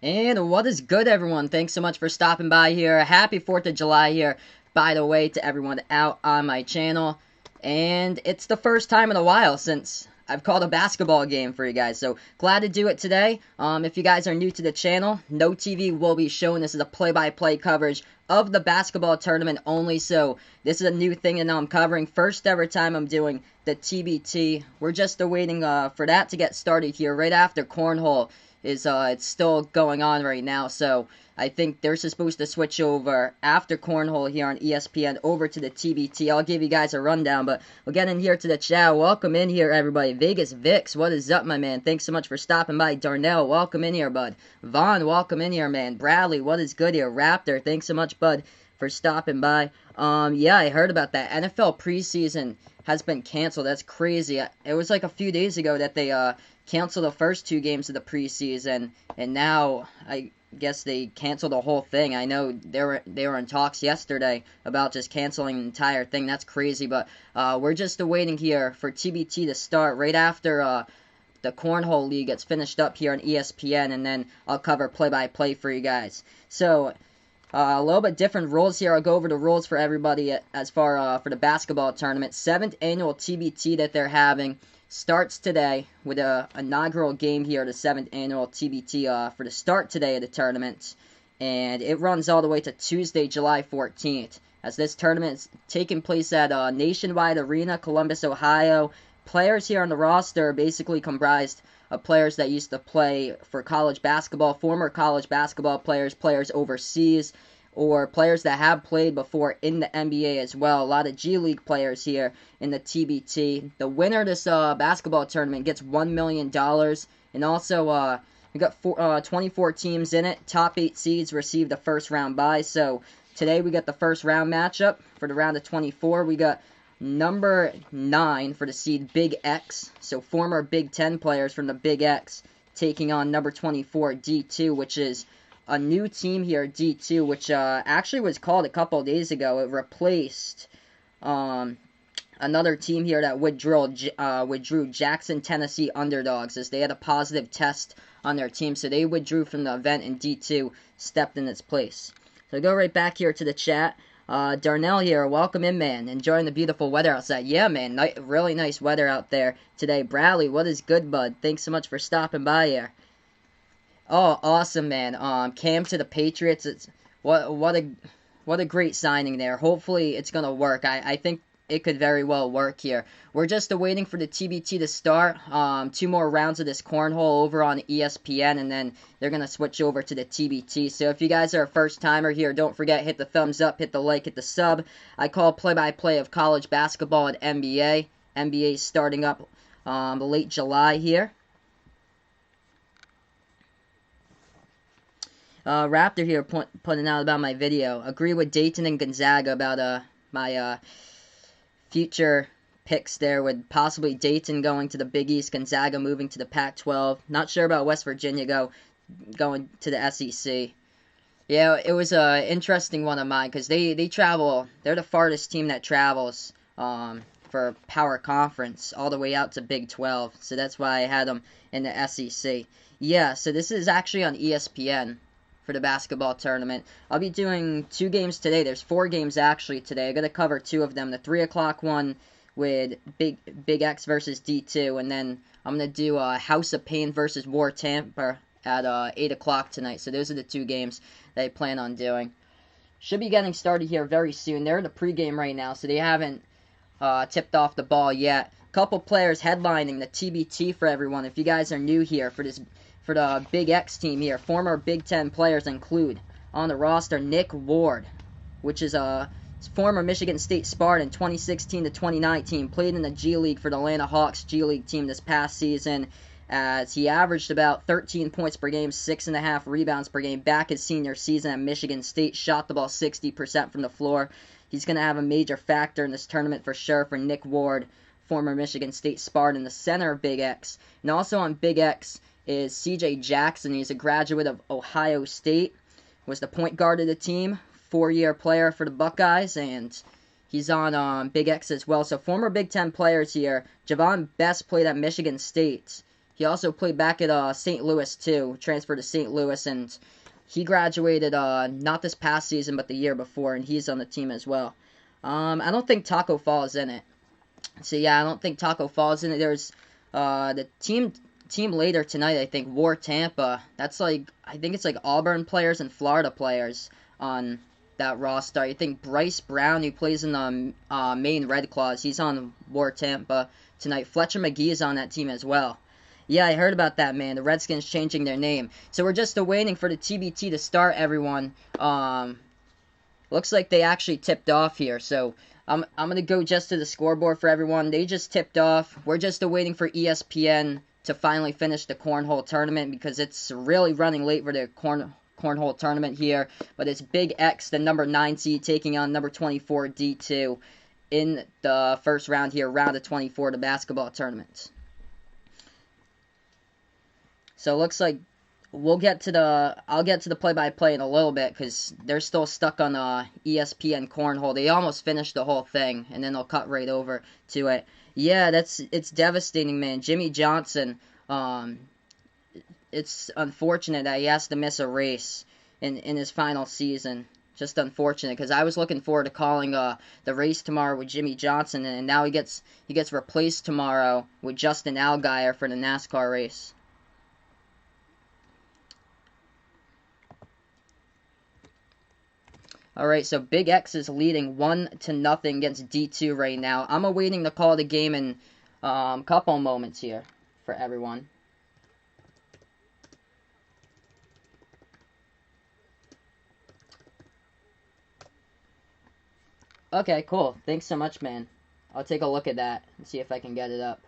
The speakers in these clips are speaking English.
And what is good, everyone? Thanks so much for stopping by here. Happy 4th of July here, by the way, to everyone out on my channel. And it's the first time in a while since I've called a basketball game for you guys, so glad to do it today. If you guys are new to the channel, no TV will be shown. This is a play-by-play coverage of the basketball tournament only, so this is a new thing that I'm covering. First ever time I'm doing the TBT. We're just awaiting for that to get started here right after Cornhole is it's still going on right now, so I think they're supposed to switch over after Cornhole here on ESPN over to the TBT. I'll give you guys a rundown, but we'll get in here to the chat. Welcome in here, everybody. Vegas Vix, what is up, my man? Thanks so much for stopping by. Darnell, welcome in here, bud. Vaughn, welcome in here, man. Bradley, what is good here? Raptor, thanks so much, bud, for stopping by. Yeah, I heard about that. NFL preseason has been canceled. That's crazy. It was like a few days ago that they canceled the first two games of the preseason, and now I guess they canceled the whole thing. I know they were in talks yesterday about just canceling the entire thing. That's crazy, but we're just awaiting here for TBT to start right after the Cornhole League gets finished up here on ESPN, and then I'll cover play-by-play for you guys. So a little bit different rules here. I'll go over the rules for everybody as far for the basketball tournament. 7th annual TBT that they're having starts today with a inaugural game here, the 7th annual TBT for the start today of the tournament. And it runs all the way to Tuesday, July 14th. As this tournament is taking place at Nationwide Arena, Columbus, Ohio. Players here on the roster are basically comprised of players that used to play for college basketball, former college basketball players, players overseas, or players that have played before in the NBA as well. A lot of G League players here in the TBT. The winner of this basketball tournament gets $1 million. And also, we got 24 teams in it. Top 8 seeds receive the first round bye. So today we got the first round matchup for the round of 24. We got number 9 for the seed Big X. So former Big Ten players from the Big X taking on number 24 D2, which is a new team here, D2, which actually was called a couple of days ago. It replaced another team here that withdrew Jackson, Tennessee Underdogs, as they had a positive test on their team, so they withdrew from the event, and D2 stepped in its place. So go right back here to the chat. Darnell here, welcome in, man. Enjoying the beautiful weather outside. Yeah, man, really nice weather out there today. Bradley, what is good, bud? Thanks so much for stopping by here. Oh, awesome, man. Cam to the Patriots. It's what a great signing there. Hopefully it's gonna work. I think it could very well work here. We're just awaiting for the TBT to start. 2 more rounds of this cornhole over on ESPN, and then they're gonna switch over to the TBT. So if you guys are a first timer here, don't forget, hit the thumbs up, hit the like, hit the sub. I call play-by-play of college basketball and NBA. NBA starting up late July here. Raptor here putting out about my video. Agree with Dayton and Gonzaga about my future picks there, with possibly Dayton going to the Big East, Gonzaga moving to the Pac-12. Not sure about West Virginia going to the SEC. Yeah, it was an interesting one of mine because they travel. They're the farthest team that travels for Power Conference all the way out to Big 12. So that's why I had them in the SEC. Yeah, so this is actually on ESPN for the basketball tournament. I'll be doing 2 games today. There's 4 games actually today. I got to cover 2 of them. The 3 o'clock one with Big X versus D2, and then I'm going to do House of Pain versus War Tampa at 8 o'clock tonight. So those are the 2 games that I plan on doing. Should be getting started here very soon. They're in the pregame right now, so they haven't tipped off the ball yet. Couple players headlining the TBT for everyone. If you guys are new here for the Big X team here, former Big Ten players include on the roster Nick Ward, which is a former Michigan State Spartan, 2016 to 2019, played in the G League for the Atlanta Hawks G League team this past season, as he averaged about 13 points per game, 6.5 rebounds per game back his senior season at Michigan State, shot the ball 60% from the floor. He's going to have a major factor in this tournament for sure for Nick Ward, former Michigan State Spartan, the center of Big X. And also on Big X is CJ Jackson. He's a graduate of Ohio State, was the point guard of the team, 4-year player for the Buckeyes, and he's on Big X as well. So former Big Ten players here. Javon Best played at Michigan State. He also played back at St. Louis too, transferred to St. Louis, and he graduated not this past season but the year before, and he's on the team as well. I don't think Taco Fall is in it. So yeah, I don't think Taco Fall is in it. There's the team later tonight, I think, War Tampa. That's like, I think it's like Auburn players and Florida players on that roster. I think Bryce Brown, who plays in the Maine Red Claws, he's on War Tampa tonight. Fletcher McGee is on that team as well. Yeah, I heard about that, man. The Redskins changing their name. So we're just waiting for the TBT to start, everyone. Looks like they actually tipped off here. So I'm going to go just to the scoreboard for everyone. They just tipped off. We're just waiting for ESPN to finally finish the cornhole tournament because it's really running late for the cornhole tournament here. But it's Big X, the number 9 seed, taking on number 24 D2 in the first round here, round of 24 of the basketball tournament. So it looks like I'll get to the play-by-play in a little bit because they're still stuck on ESPN cornhole. They almost finished the whole thing, and then they'll cut right over to it. Yeah, it's devastating, man. Jimmy Johnson, it's unfortunate that he has to miss a race in his final season. Just unfortunate because I was looking forward to calling the race tomorrow with Jimmy Johnson, and now he gets replaced tomorrow with Justin Allgaier for the NASCAR race. Alright, so Big X is leading 1-0 against D2 right now. I'm awaiting the call of the game in a couple moments here for everyone. Okay, cool. Thanks so much, man. I'll take a look at that and see if I can get it up.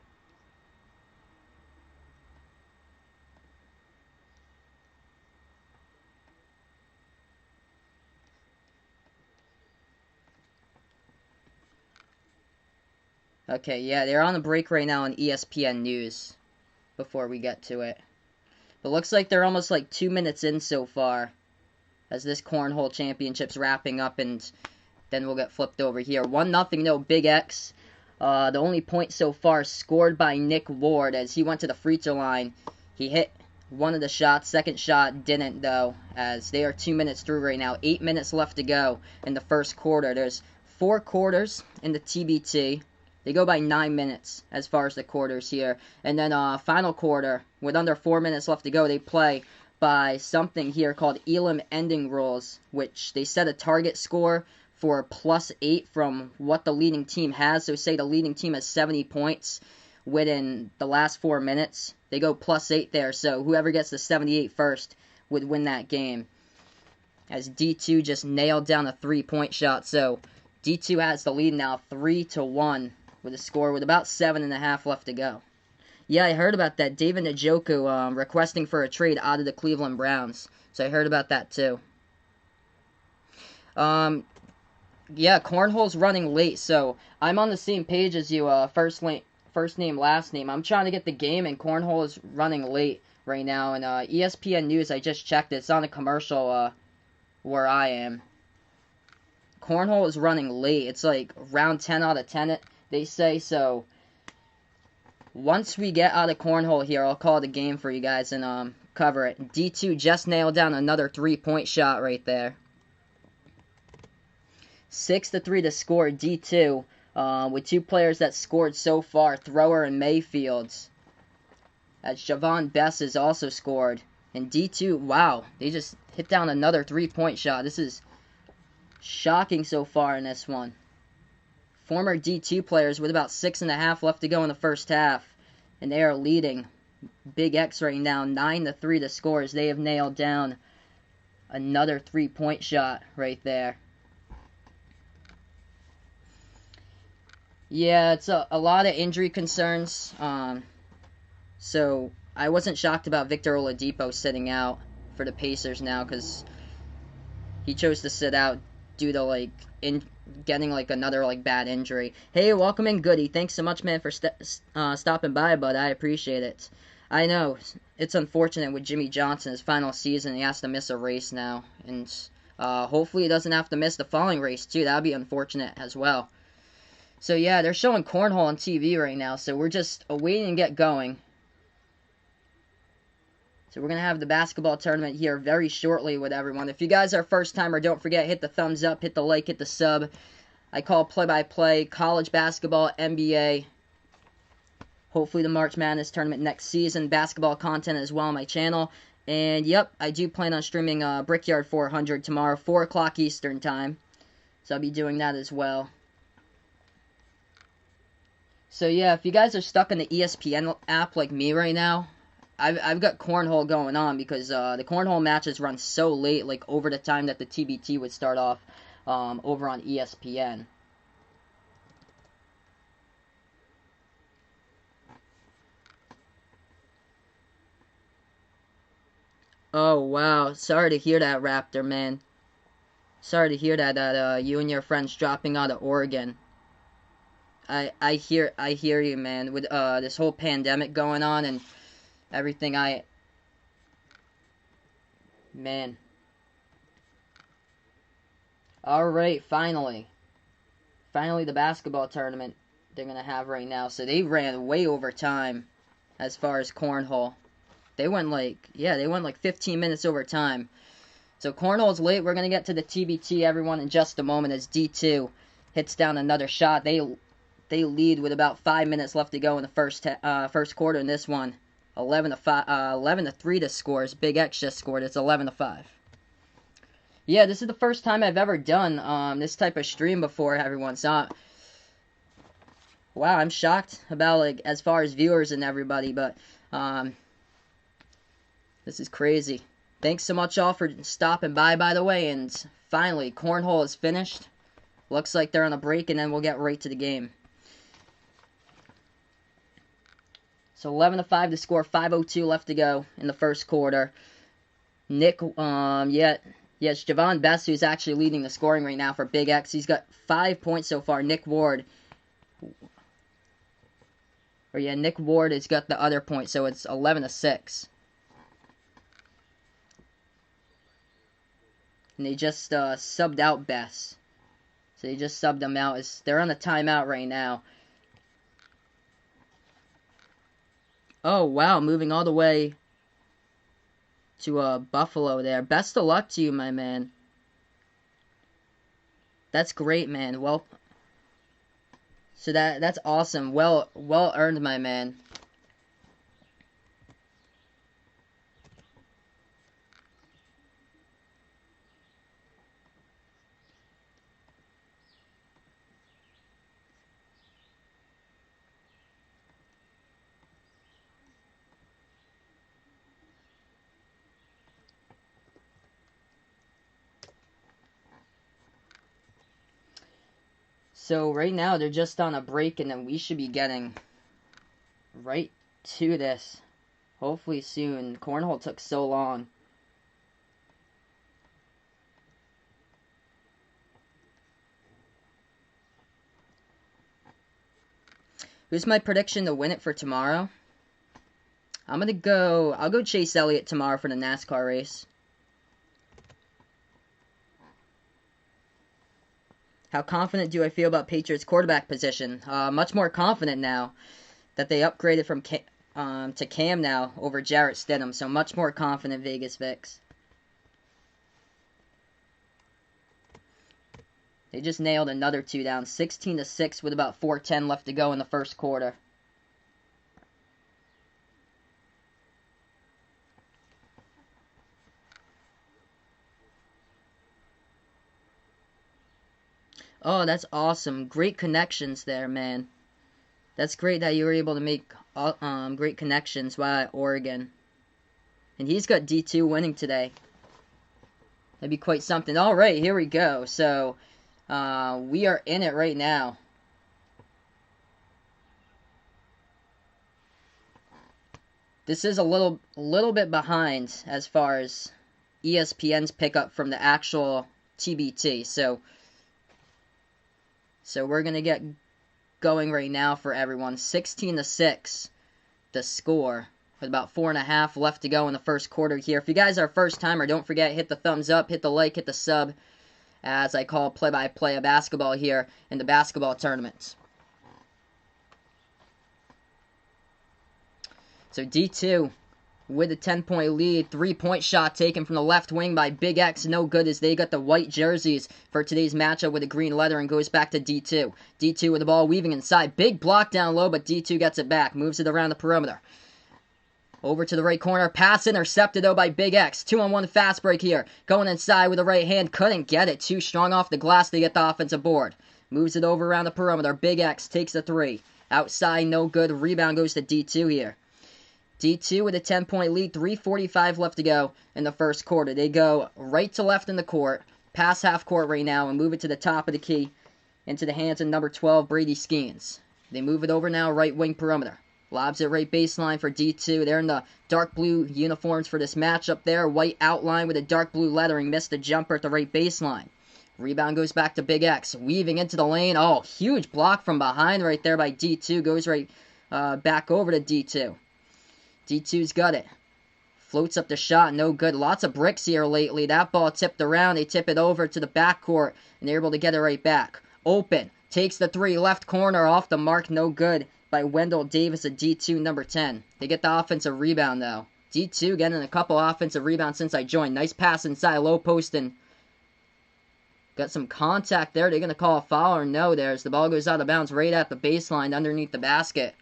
Okay, yeah, they're on a break right now on ESPN News before we get to it. But looks like they're almost like 2 minutes in so far as this Cornhole Championship's wrapping up, and then we'll get flipped over here. 1-0, no, Big X. The only point so far scored by Nick Ward as he went to the free throw line. He hit one of the shots. Second shot didn't, though, as they are 2 minutes through right now. 8 minutes left to go in the first quarter. There's 4 quarters in the TBT. They go by 9 minutes as far as the quarters here. And then final quarter, with under 4 minutes left to go, they play by something here called Elam Ending Rules, which they set a target score for +8 from what the leading team has. So say the leading team has 70 points within the last 4 minutes. They go +8 there, so whoever gets the 78 first would win that game. As D2 just nailed down a 3-point shot, so D2 has the lead now 3-1 with a score with about 7.5 left to go. Yeah, I heard about that. David Njoku requesting for a trade out of the Cleveland Browns. So I heard about that too. Yeah, Cornhole's running late, so I'm on the same page as you, first name, last name. I'm trying to get the game, and Cornhole is running late right now. And ESPN News, I just checked it. It's on a commercial where I am. Cornhole is running late. It's like round 10 out of 10, they say. So once we get out of Cornhole here, I'll call the game for you guys and cover it. D2 just nailed down another 3-point shot right there. 6-3 to score. D2 with 2 players that scored so far, Thrower and Mayfields. As Javon Bess has also scored. And D2, wow, they just hit down another 3-point shot. This is shocking so far in this one. Former D2 players with about 6.5 left to go in the first half. And they are leading Big X right now, 9-3 to score as they have nailed down another 3-point shot right there. Yeah, it's a lot of injury concerns. So I wasn't shocked about Victor Oladipo sitting out for the Pacers now because he chose to sit out due to getting another bad injury. Hey, welcome in, Goody. Thanks so much, man, for stopping by, bud. I appreciate it. I know it's unfortunate with Jimmy Johnson, his final season. He has to miss a race now, and hopefully he doesn't have to miss the following race too. That would be unfortunate as well. So yeah, they're showing Cornhole on TV right now, so we're just waiting to get going. So we're going to have the basketball tournament here very shortly with everyone. If you guys are first timer, don't forget, hit the thumbs up, hit the like, hit the sub. I call play-by-play, college basketball, NBA, hopefully the March Madness tournament next season, basketball content as well on my channel. And yep, I do plan on streaming Brickyard 400 tomorrow, 4 o'clock Eastern time. So I'll be doing that as well. So yeah, if you guys are stuck in the ESPN app like me right now, I've got cornhole going on because the cornhole matches run so late, like over the time that the TBT would start off over on ESPN. Oh wow, sorry to hear that, Raptor man. Sorry to hear that you and your friends dropping out of Oregon. I hear you, man. With this whole pandemic going on and everything, man. All right, finally the basketball tournament they're gonna have right now. So they ran way over time as far as cornhole. They went like 15 minutes over time. So cornhole's late. We're gonna get to the TBT, everyone, in just a moment as D2 hits down another shot. They lead with about 5 minutes left to go in the first quarter in this one. 11-3 to score. Big X just scored. It's 11-5. Yeah, this is the first time I've ever done this type of stream before, everyone. So, wow, I'm shocked about like as far as viewers and everybody, but this is crazy. Thanks so much all for stopping by the way, and finally, cornhole is finished. Looks like they're on a break, and then we'll get right to the game. So 11-5 to score, 5:02 left to go in the first quarter. Nick, yes, Javon Best, who's actually leading the scoring right now for Big X. He's got 5 points so far. Nick Ward has got the other point, so it's 11-6. And they just subbed out Best. So they just subbed them out. They're on a timeout right now. Oh, wow, moving all the way to Buffalo there. Best of luck to you, my man. That's great, man. Well, so that's awesome. Well earned, my man. So right now they're just on a break, and then we should be getting right to this hopefully soon. Cornhole took so long. Who's my prediction to win it for tomorrow? I'll go Chase Elliott tomorrow for the NASCAR race. How confident do I feel about Patriots quarterback position? Much more confident now that they upgraded from to Cam now over Jarrett Stidham. So much more confident, Vegas Vix. They just nailed another 2 down. 16-6 with about 4:10 left to go in the first quarter. Oh, that's awesome. Great connections there, man. That's great that you were able to make great connections while at Oregon. And he's got D2 winning today. That'd be quite something. All right, here we go. So, we are in it right now. This is a little bit behind as far as ESPN's pickup from the actual TBT. So we're going to get going right now for everyone. 16-6 the score with about 4.5 left to go in the first quarter here. If you guys are first timer, don't forget, hit the thumbs up, hit the like, hit the sub, as I call play-by-play of basketball here in the basketball tournaments. So D2 with a 10-point lead. 3-point shot taken from the left wing by Big X. No good as they got the white jerseys for today's matchup with the green lettering. Goes back to D2. D2 with the ball weaving inside. Big block down low, but D2 gets it back. Moves it around the perimeter. Over to the right corner. Pass intercepted, though, by Big X. 2-on-1 fast break here. Going inside with the right hand. Couldn't get it. Too strong off the glass to get the offensive board. Moves it over around the perimeter. Big X takes the 3. Outside, no good. Rebound goes to D2 here. D2 with a 10-point lead. 3:45 left to go in the first quarter. They go right to left in the court. Pass half court right now and move it to the top of the key. Into the hands of number 12, Brady Skeens. They move it over now, right wing perimeter. Lobs it right baseline for D2. They're in the dark blue uniforms for this matchup there. White outline with a dark blue lettering. Missed the jumper at the right baseline. Rebound goes back to Big X. Weaving into the lane. Oh, huge block from behind right there by D2. Goes right back over to D2. D2's got it. Floats up the shot. No good. Lots of bricks here lately. That ball tipped around. They tip it over to the backcourt. And they're able to get it right back. Open. Takes the 3. Left corner. Off the mark. No good. By Wendell Davis at D2, number 10. They get the offensive rebound, though. D2 getting a couple offensive rebounds since I joined. Nice pass inside, low post, and got some contact there. They're going to call a foul or no there as the ball goes out of bounds right at the baseline underneath the basket.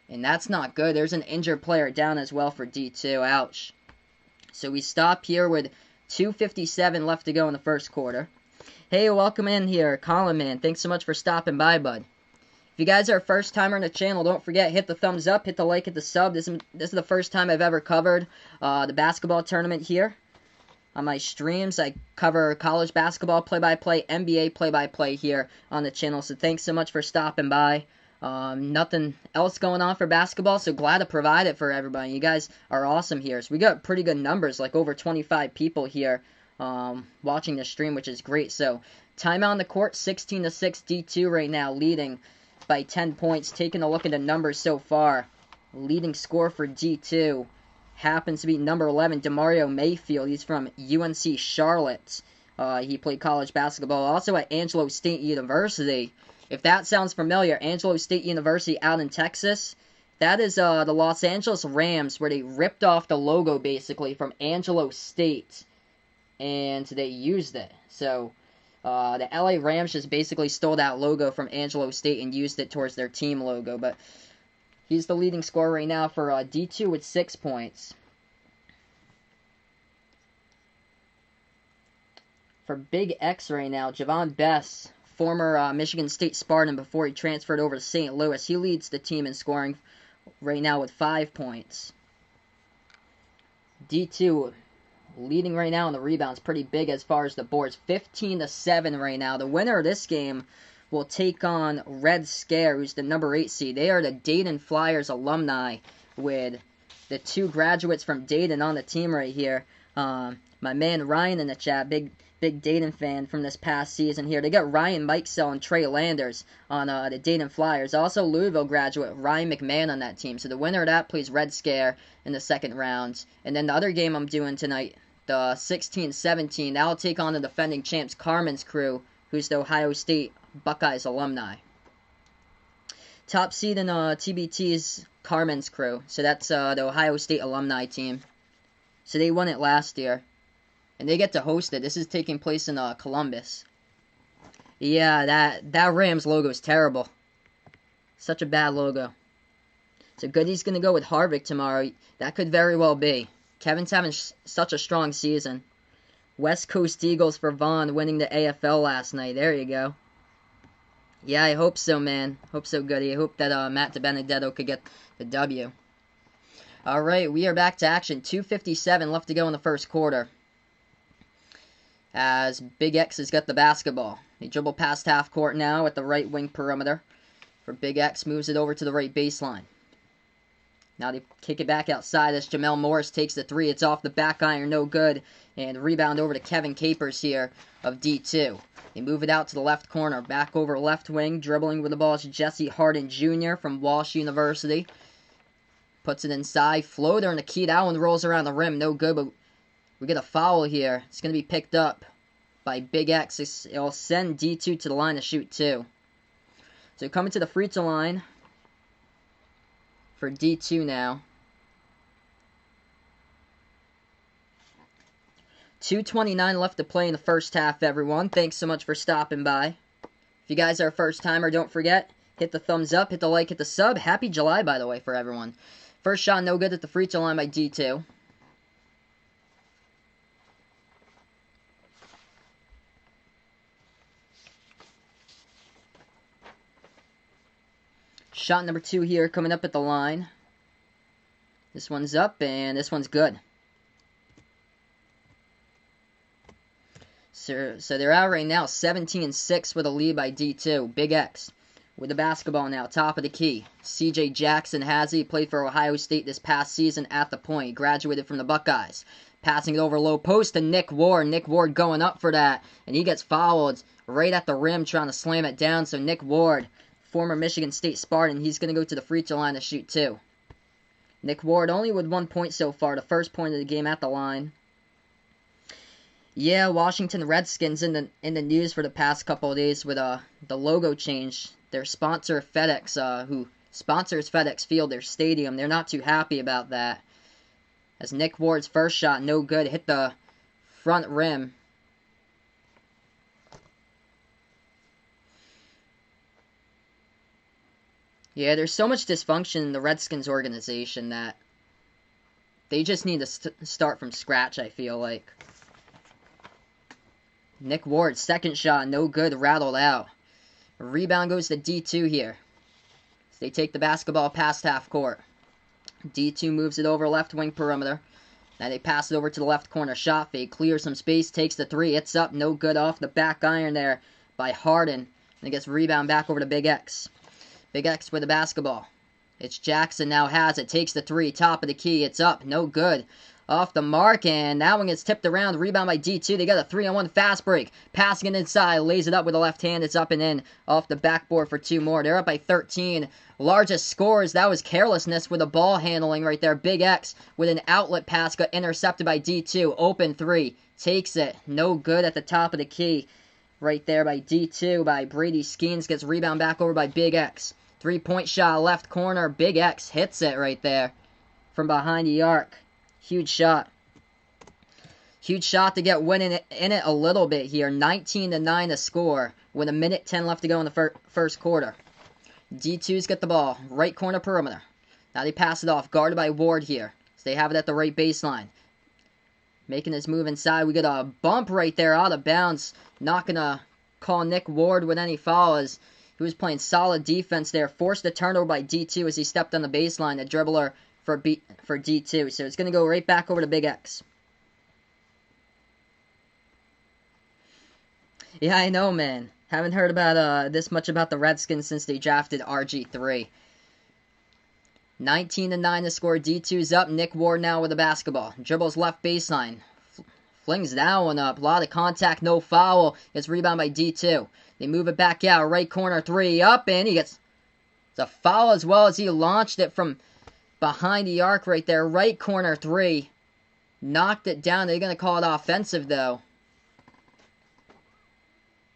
And that's not good. There's an injured player down as well for D2. Ouch. So we stop here with 2:57 left to go in the first quarter. Hey, welcome in here, Colin, man. Thanks so much for stopping by, bud. If you guys are a first timer on the channel, don't forget, hit the thumbs up, hit the like, hit the sub. This is the first time I've ever covered the basketball tournament here on my streams. I cover college basketball play-by-play, NBA play-by-play here on the channel. So thanks so much for stopping by. Nothing else going on for basketball, so glad to provide it for everybody. You guys are awesome here. So we got pretty good numbers, like over 25 people here watching the stream, which is great. So timeout on the court, 16-6 D2 right now, leading by 10 points. Taking a look at the numbers so far. Leading scorer for D2 happens to be number 11, DeMario Mayfield. He's from UNC Charlotte. He played college basketball also at Angelo State University. If that sounds familiar, Angelo State University out in Texas, that is the Los Angeles Rams, where they ripped off the logo basically from Angelo State and they used it. So the LA Rams just basically stole that logo from Angelo State and used it towards their team logo. But he's the leading scorer right now for D2 with 6 points. For Big X right now, Javon Bess, former Michigan State Spartan before he transferred over to St. Louis. He leads the team in scoring right now with 5 points. D2 leading right now in the rebounds, pretty big as far as the boards. 15-7 right now. The winner of this game will take on Red Scare, who's the number 8 seed. They are the Dayton Flyers alumni with the 2 graduates from Dayton on the team right here. My man Ryan in the chat, big Dayton fan from this past season here. They got Ryan Mikesell and Trey Landers on the Dayton Flyers. Also Louisville graduate Ryan McMahon on that team. So the winner of that plays Red Scare in the second round. And then the other game I'm doing tonight, the 16-17, that'll take on the defending champs Carmen's crew, who's the Ohio State Buckeyes alumni. Top seed in TBT's Carmen's crew. So that's the Ohio State alumni team. So they won it last year. And they get to host it. This is taking place in Columbus. Yeah, that Rams logo is terrible. Such a bad logo. So Goody's going to go with Harvick tomorrow. That could very well be. Kevin's having such a strong season. West Coast Eagles for Vaughn winning the AFL last night. There you go. Yeah, I hope so, man. Hope so, Goody. I hope that Matt DiBenedetto could get the W. Alright, we are back to action. 2:57 left to go in the first quarter. As Big X has got the basketball. They dribble past half court now at the right wing perimeter. For Big X, moves it over to the right baseline. Now they kick it back outside as Jamel Morris takes the 3. It's off the back iron, no good. And rebound over to Kevin Capers here of D2. They move it out to the left corner. Back over left wing. Dribbling with the ball is Jesse Harden Jr. from Walsh University. Puts it inside. Floater and Akeet Allen rolls around the rim. No good, but we get a foul here. It's going to be picked up by Big X. It'll send D2 to the line to shoot 2. So coming to the free throw line for D2 now. 2:29 left to play in the first half, everyone. Thanks so much for stopping by. If you guys are a first timer, don't forget, hit the thumbs up, hit the like, hit the sub. Happy July, by the way, for everyone. First shot, no good at the free throw line by D2. Shot number 2 here, coming up at the line. This one's up, and this one's good. So they're out right now, 17-6 with a lead by D2. Big X with the basketball now, top of the key. C.J. Jackson has it. He played for Ohio State this past season at the point. Graduated from the Buckeyes. Passing it over low post to Nick Ward. Nick Ward going up for that, and he gets fouled right at the rim trying to slam it down. So Nick Ward, former Michigan State Spartan, he's going to go to the free throw line to shoot 2. Nick Ward only with 1 point so far, the first point of the game at the line. Yeah, Washington Redskins in the news for the past couple of days with the logo change. Their sponsor FedEx, who sponsors FedEx Field, their stadium, they're not too happy about that. As Nick Ward's first shot, no good, hit the front rim. Yeah, there's so much dysfunction in the Redskins organization that they just need to start from scratch, I feel like. Nick Ward, second shot, no good, rattled out. Rebound goes to D2 here. So they take the basketball past half court. D2 moves it over left wing perimeter. Now they pass it over to the left corner. Shot fake, clears some space, takes the 3. It's up, no good, off the back iron there by Harden. And it gets rebound back over to Big X. Big X with the basketball. It's Jackson now has it, takes the 3, top of the key. It's up, no good. Off the mark, and that one gets tipped around. Rebound by D2. They got a 3-on-1 fast break. Passing it inside. Lays it up with the left hand. It's up and in. Off the backboard for 2 more. They're up by 13. Largest scores. That was carelessness with the ball handling right there. Big X with an outlet pass. Got intercepted by D2. Open 3. Takes it. No good at the top of the key. Right there by D2. By Brady Skeens. Gets rebound back over by Big X. 3-point shot. Left corner. Big X hits it right there. From behind the arc. Huge shot. Huge shot to get winning in it a little bit here. 19-9 to score with 1:10 left to go in the first quarter. D2's got the ball. Right corner perimeter. Now they pass it off. Guarded by Ward here. So they have it at the right baseline. Making his move inside. We got a bump right there out of bounds. Not going to call Nick Ward with any foul as he was playing solid defense there. Forced a turnover by D2 as he stepped on the baseline. A dribbler for D2. So it's going to go right back over to Big X. Yeah, I know, man. Haven't heard about this much about the Redskins since they drafted RG3. 19-9 to score. D2's up. Nick Ward now with the basketball. Dribbles left baseline. Flings that one up. A lot of contact, no foul. Gets rebound by D2. They move it back out. Right corner 3 up, and he gets a foul as well as he launched it from behind the arc right there. Right corner 3. Knocked it down. They're going to call it offensive, though.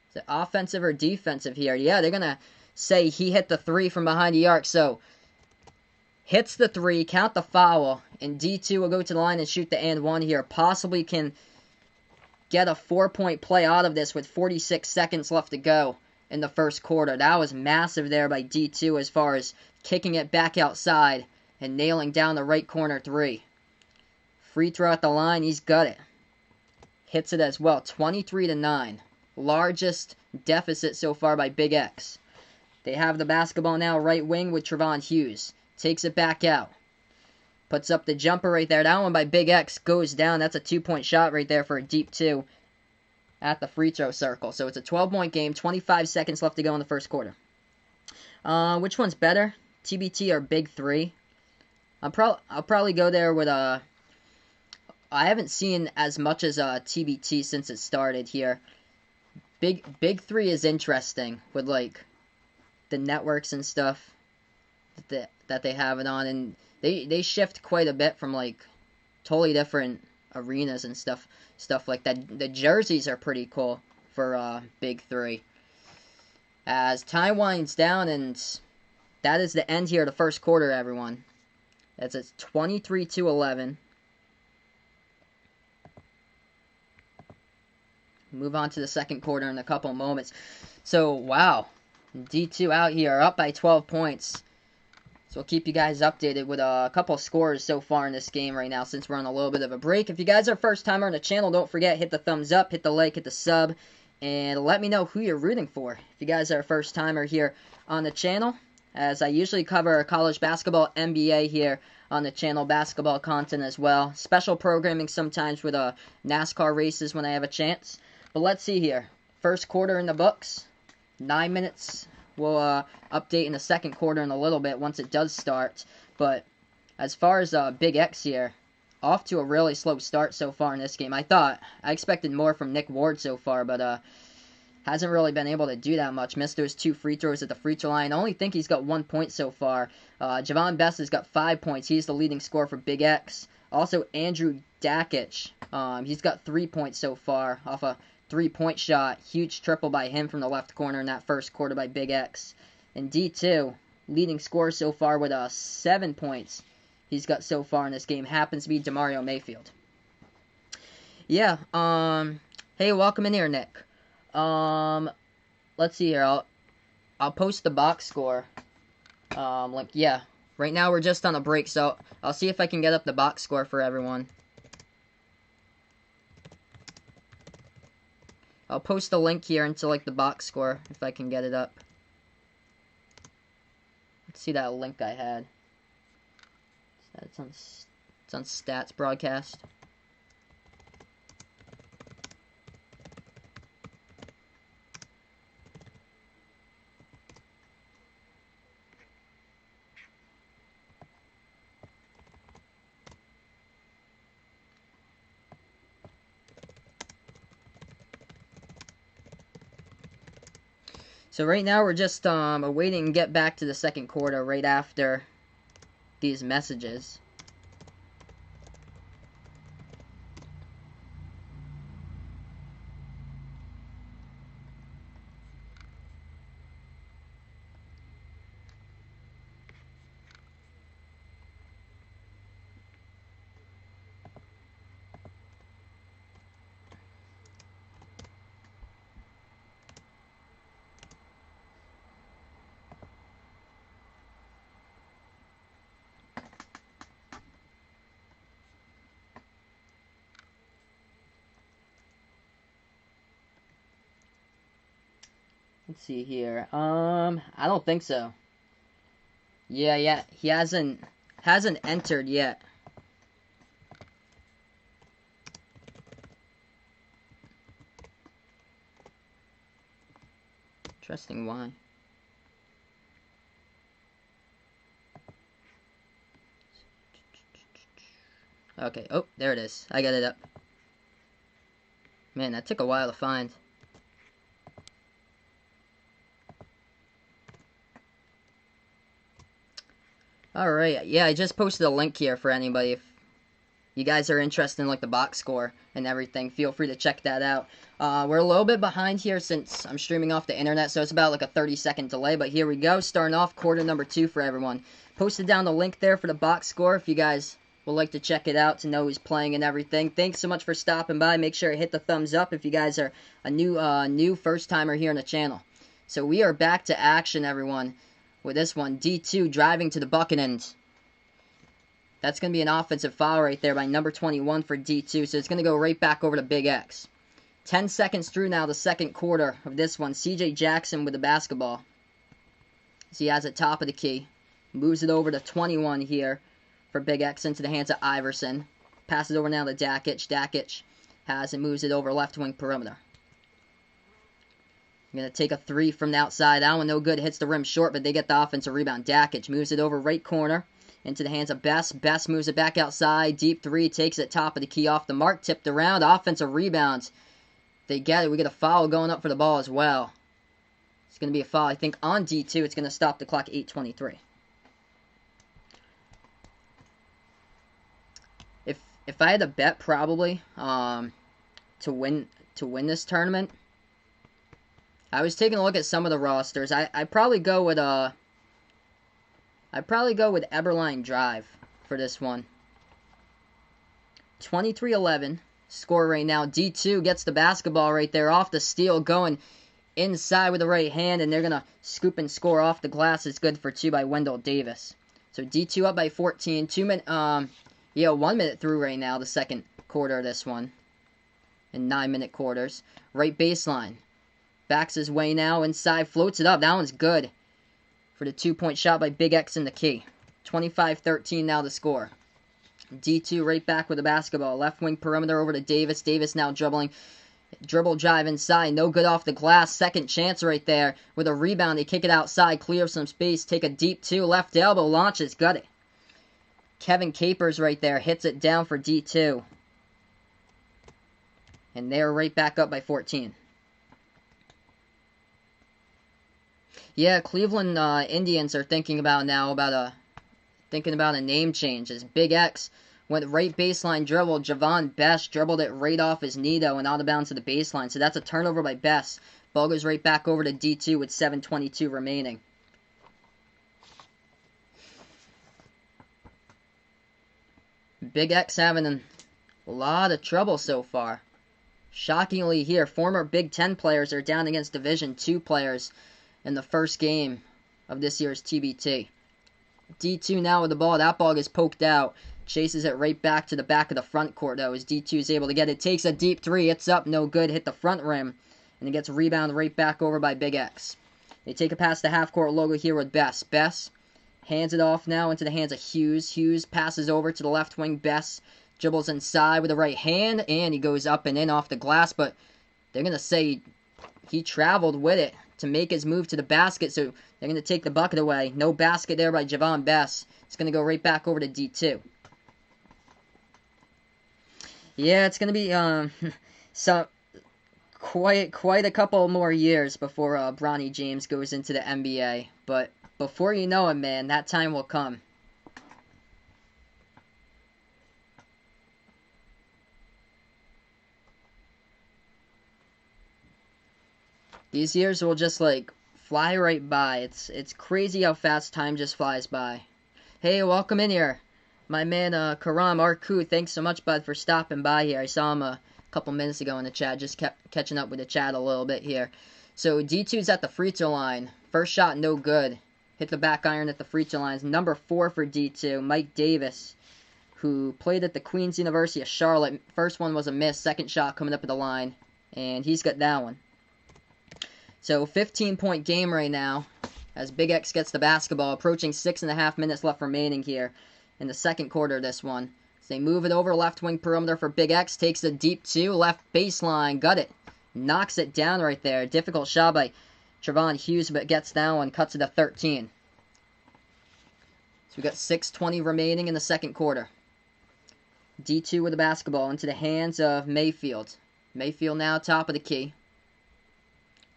Is it offensive or defensive here? Yeah, they're going to say he hit the 3 from behind the arc. So, hits the 3, count the foul, and D2 will go to the line and shoot the and 1 here. Possibly can get a 4-point play out of this with 46 seconds left to go in the first quarter. That was massive there by D2 as far as kicking it back outside and nailing down the right corner 3. Free throw at the line, he's got it. Hits it as well, 23-9. Largest deficit so far by Big X. They have the basketball now, right wing with Trevon Hughes. Takes it back out. Puts up the jumper right there. That one by Big X goes down. That's a 2-point shot right there for a deep 2 at the free throw circle. So it's a 12-point game, 25 seconds left to go in the first quarter. Which one's better? TBT or Big 3? I'll probably go there with a... I haven't seen as much as TBT since it started here. Big 3 is interesting with like the networks and stuff that they have it on, and they shift quite a bit from like totally different arenas and stuff like that. The jerseys are pretty cool for Big 3. As time winds down, and that is the end here of the first quarter, everyone. That's 23-11. Move on to the second quarter in a couple moments. So, wow. D2 out here, up by 12 points. So we'll keep you guys updated with a couple scores so far in this game right now since we're on a little bit of a break. If you guys are first timer on the channel, don't forget, hit the thumbs up, hit the like, hit the sub, and let me know who you're rooting for. If you guys are a first timer here on the channel, as I usually cover college basketball, NBA here on the channel, basketball content as well. Special programming sometimes with NASCAR races when I have a chance. But let's see here. First quarter in the books. 9 minutes. We'll update in the second quarter in a little bit once it does start. But as far as Big X here, off to a really slow start so far in this game. I expected more from Nick Ward so far, but hasn't really been able to do that much. Missed those 2 free throws at the free throw line. I only think he's got 1 point so far. Javon Best has got 5 points. He's the leading scorer for Big X. Also, Andrew Dakic. He's got 3 points so far off a 3-point shot. Huge triple by him from the left corner in that first quarter by Big X. And D2, leading scorer so far with 7 points he's got so far in this game. Happens to be DeMario Mayfield. Yeah, hey, welcome in here, Nick. Let's see here. I'll post the box score. Link. Yeah, right now we're just on a break, so I'll see if I can get up the box score for everyone. I'll post the link here into like the box score if I can get it up. Let's see that link I had. It's on stats broadcast. So right now we're just awaiting to get back to the second quarter right after these messages. Let's see here. I don't think so. Yeah, he hasn't entered yet. Interesting, why? Okay, oh, there it is. I got it up. Man, that took a while to find. Alright, yeah, I just posted a link here for anybody. If you guys are interested in like the box score and everything, feel free to check that out. We're a little bit behind here since I'm streaming off the internet, so it's about like a 30-second delay, but here we go, starting off quarter number 2 for everyone. Posted down the link there for the box score if you guys would like to check it out to know who's playing and everything. Thanks so much for stopping by. Make sure to hit the thumbs up if you guys are a new first-timer here on the channel. So we are back to action, everyone. With this one, D2 driving to the bucket end. That's going to be an offensive foul right there by number 21 for D2. So it's going to go right back over to Big X. 10 seconds through now the second quarter of this one. CJ Jackson with the basketball. So he has it top of the key. Moves it over to 21 here for Big X into the hands of Iverson. Passes over now to Dakic. Dakic has it, moves it over left wing perimeter. Going to take a 3 from the outside. That one no good. Hits the rim short, but they get the offensive rebound. Dakic moves it over right corner into the hands of Best. Best moves it back outside. Deep 3. Takes it top of the key off the mark. Tipped around. Offensive rebounds. They get it. We get a foul going up for the ball as well. It's going to be a foul, I think, on D2. It's going to stop the clock 8:23. If I had to bet, probably to win this tournament, I was taking a look at some of the rosters. I'd probably go with Eberline Drive for this one. 23-11, score right now. D2 gets the basketball right there off the steal, going inside with the right hand, and they're going to scoop and score off the glass. It's good for 2 by Wendell Davis. So D2 up by 14. 1 minute through right now, the second quarter of this one. In 9-minute quarters. Right baseline. Backs his way now inside, floats it up. That one's good for the 2-point shot by Big X in the key. 25-13 now the score. D2 right back with the basketball. Left wing perimeter over to Davis. Davis now dribbling. Dribble drive inside. No good off the glass. Second chance right there. With a rebound, they kick it outside. Clear some space. Take a deep 2. Left elbow. Launches. Got it. Kevin Capers right there. Hits it down for D2. And they're right back up by 14. Yeah, Cleveland Indians are thinking about a name change. As Big X went right baseline dribble. Javon Best dribbled it right off his knee though and out of bounds to the baseline. So that's a turnover by Best. Ball goes right back over to D2 with 7:22 remaining. Big X having a lot of trouble so far. Shockingly here, former Big Ten players are down against Division II players in the first game of this year's TBT. D2 now with the ball. That ball gets poked out. Chases it right back to the back of the front court, though, as D2 is able to get it. Takes a deep 3. It's up. No good. Hit the front rim. And it gets rebounded right back over by Big X. They take it past the half-court logo here with Best. Best hands it off now into the hands of Hughes. Hughes passes over to the left wing. Best dribbles inside with the right hand, and he goes up and in off the glass, but they're going to say he traveled with it to make his move to the basket, so they're going to take the bucket away. No basket there by Javon Best. It's going to go right back over to D2. Yeah, it's going to be quite a couple more years before Bronny James goes into the NBA, but before you know it, man, that time will come. These years will just, like, fly right by. It's crazy how fast time just flies by. Hey, welcome in here. My man, Karam Arku, thanks so much, bud, for stopping by here. I saw him a couple minutes ago in the chat. Just kept catching up with the chat a little bit here. So, D2's at the free throw line. First shot, no good. Hit the back iron at the free throw line. Number 4 for D2, Mike Davis, who played at the Queen's University of Charlotte. First one was a miss. Second shot coming up at the line. And he's got that one. So, 15-point game right now as Big X gets the basketball. Approaching 6.5 minutes left remaining here in the second quarter of this one. So they move it over left wing perimeter for Big X. Takes a deep 2. Left baseline. Got it. Knocks it down right there. Difficult shot by Trevon Hughes, but gets that one. Cuts it to 13. So we got 6:20 remaining in the second quarter. D2 with the basketball into the hands of Mayfield. Mayfield now top of the key.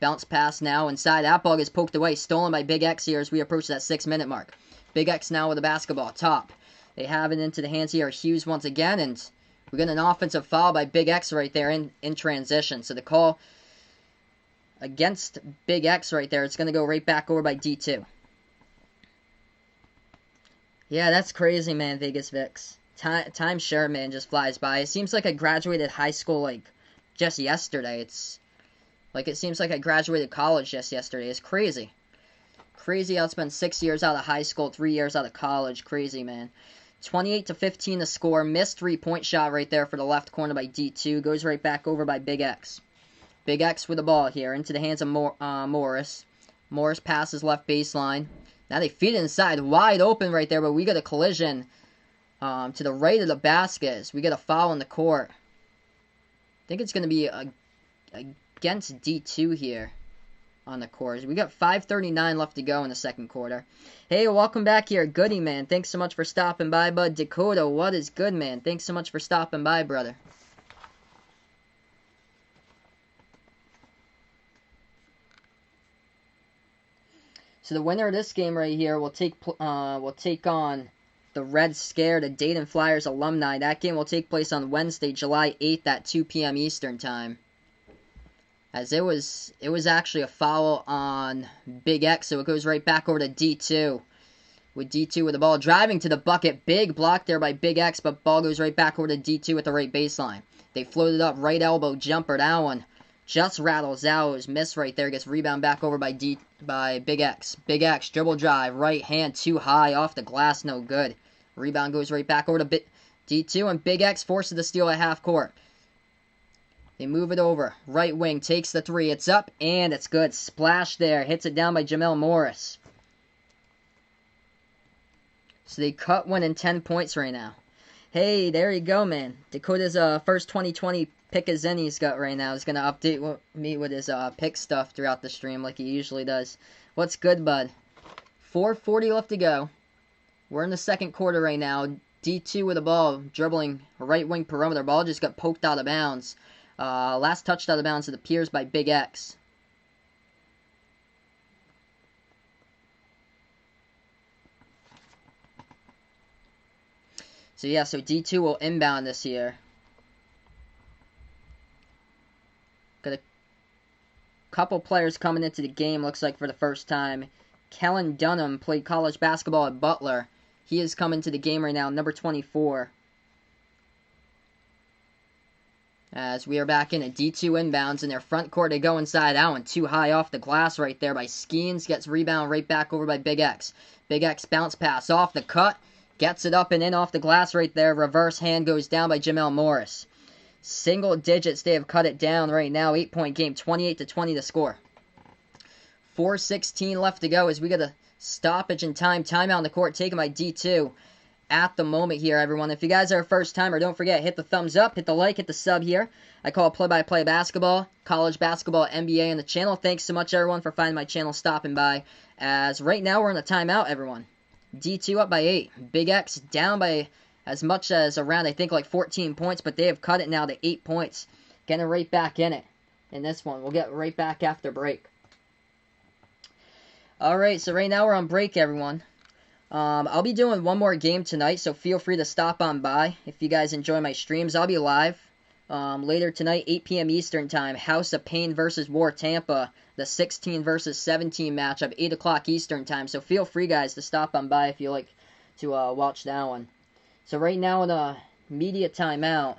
Bounce pass now inside. That ball gets poked away. Stolen by Big X here as we approach that 6-minute mark. Big X now with the basketball. Top. They have it into the hands here of Hughes once again. And we got an offensive foul by Big X right there in transition. So the call against Big X right there. It's going to go right back over by D2. Yeah, that's crazy, man, Vegas Vix. Time sure, man, just flies by. It seems like I graduated high school, like, just yesterday. It seems like I graduated college just yesterday. It's crazy. Crazy how it's been 6 years out of high school, 3 years out of college. Crazy, man. 28-15 the score. Missed 3-point shot right there for the left corner by D2. Goes right back over by Big X. Big X with the ball here into the hands of Morris. Morris passes left baseline. Now they feed it inside. Wide open right there, but we got a collision to the right of the basket. We get a foul in the court. I think it's going to be against D2 here on the court. We got 5:39 left to go in the second quarter. Hey, welcome back here. Goody, man. Thanks so much for stopping by, bud. Dakota, what is good, man? Thanks so much for stopping by, brother. So the winner of this game right here will take on the Red Scare, the Dayton Flyers alumni. That game will take place on Wednesday, July 8th at 2 p.m. Eastern Time. As it was actually a foul on Big X, so it goes right back over to D2. With D2 with the ball driving to the bucket. Big block there by Big X, but ball goes right back over to D2 at the right baseline. They floated up, right elbow jumper. That one just rattles out. It was missed right there. Gets rebound back over by Big X. Big X, dribble drive, right hand too high, off the glass, no good. Rebound goes right back over to D2, and Big X forces the steal at half court. They move it over. Right wing takes the three. It's up, and it's good. Splash there. Hits it down by Jamel Morris. So they cut winning 10 points right now. Hey, there you go, man. Dakota's first 2020 pick is in he's got right now. He's going to update me with his pick stuff throughout the stream like he usually does. What's good, bud? 4:40 left to go. We're in the second quarter right now. D2 with the ball, dribbling right wing perimeter. Ball just got poked out of bounds. Last touched out of bounds, it appears, by Big X. So yeah, so D2 will inbound this year. Got a couple players coming into the game, looks like, for the first time. Kellen Dunham played college basketball at Butler. He is coming to the game right now, number 24. As we are back in at D2 inbounds in their front court. They go inside. That one too high off the glass right there by Skeens. Gets rebound right back over by Big X. Big X bounce pass off the cut. Gets it up and in off the glass right there. Reverse hand goes down by Jamel Morris. Single digits. They have cut it down right now. 8-point game. 28-20 to score. 4:16 left to go as we get a stoppage in time. Timeout on the court taken by D2. At the moment here, everyone. If you guys are a first timer, don't forget, hit the thumbs up, hit the like, hit the sub here. I call play-by-play basketball, college basketball, NBA on the channel. Thanks so much, everyone, for finding my channel, stopping by. As right now, we're in a timeout, everyone. D2 up by 8. Big X down by as much as around, I think, like 14 points, but they have cut it now to 8 points. Getting right back in it in this one. We'll get right back after break. Alright, so right now we're on break, everyone. I'll be doing one more game tonight, so feel free to stop on by if you guys enjoy my streams. I'll be live later tonight, 8 p.m. Eastern Time. House of Pain versus War Tampa, the 16 versus 17 matchup, 8 o'clock Eastern Time. So feel free, guys, to stop on by if you like to watch that one. So right now in a media timeout,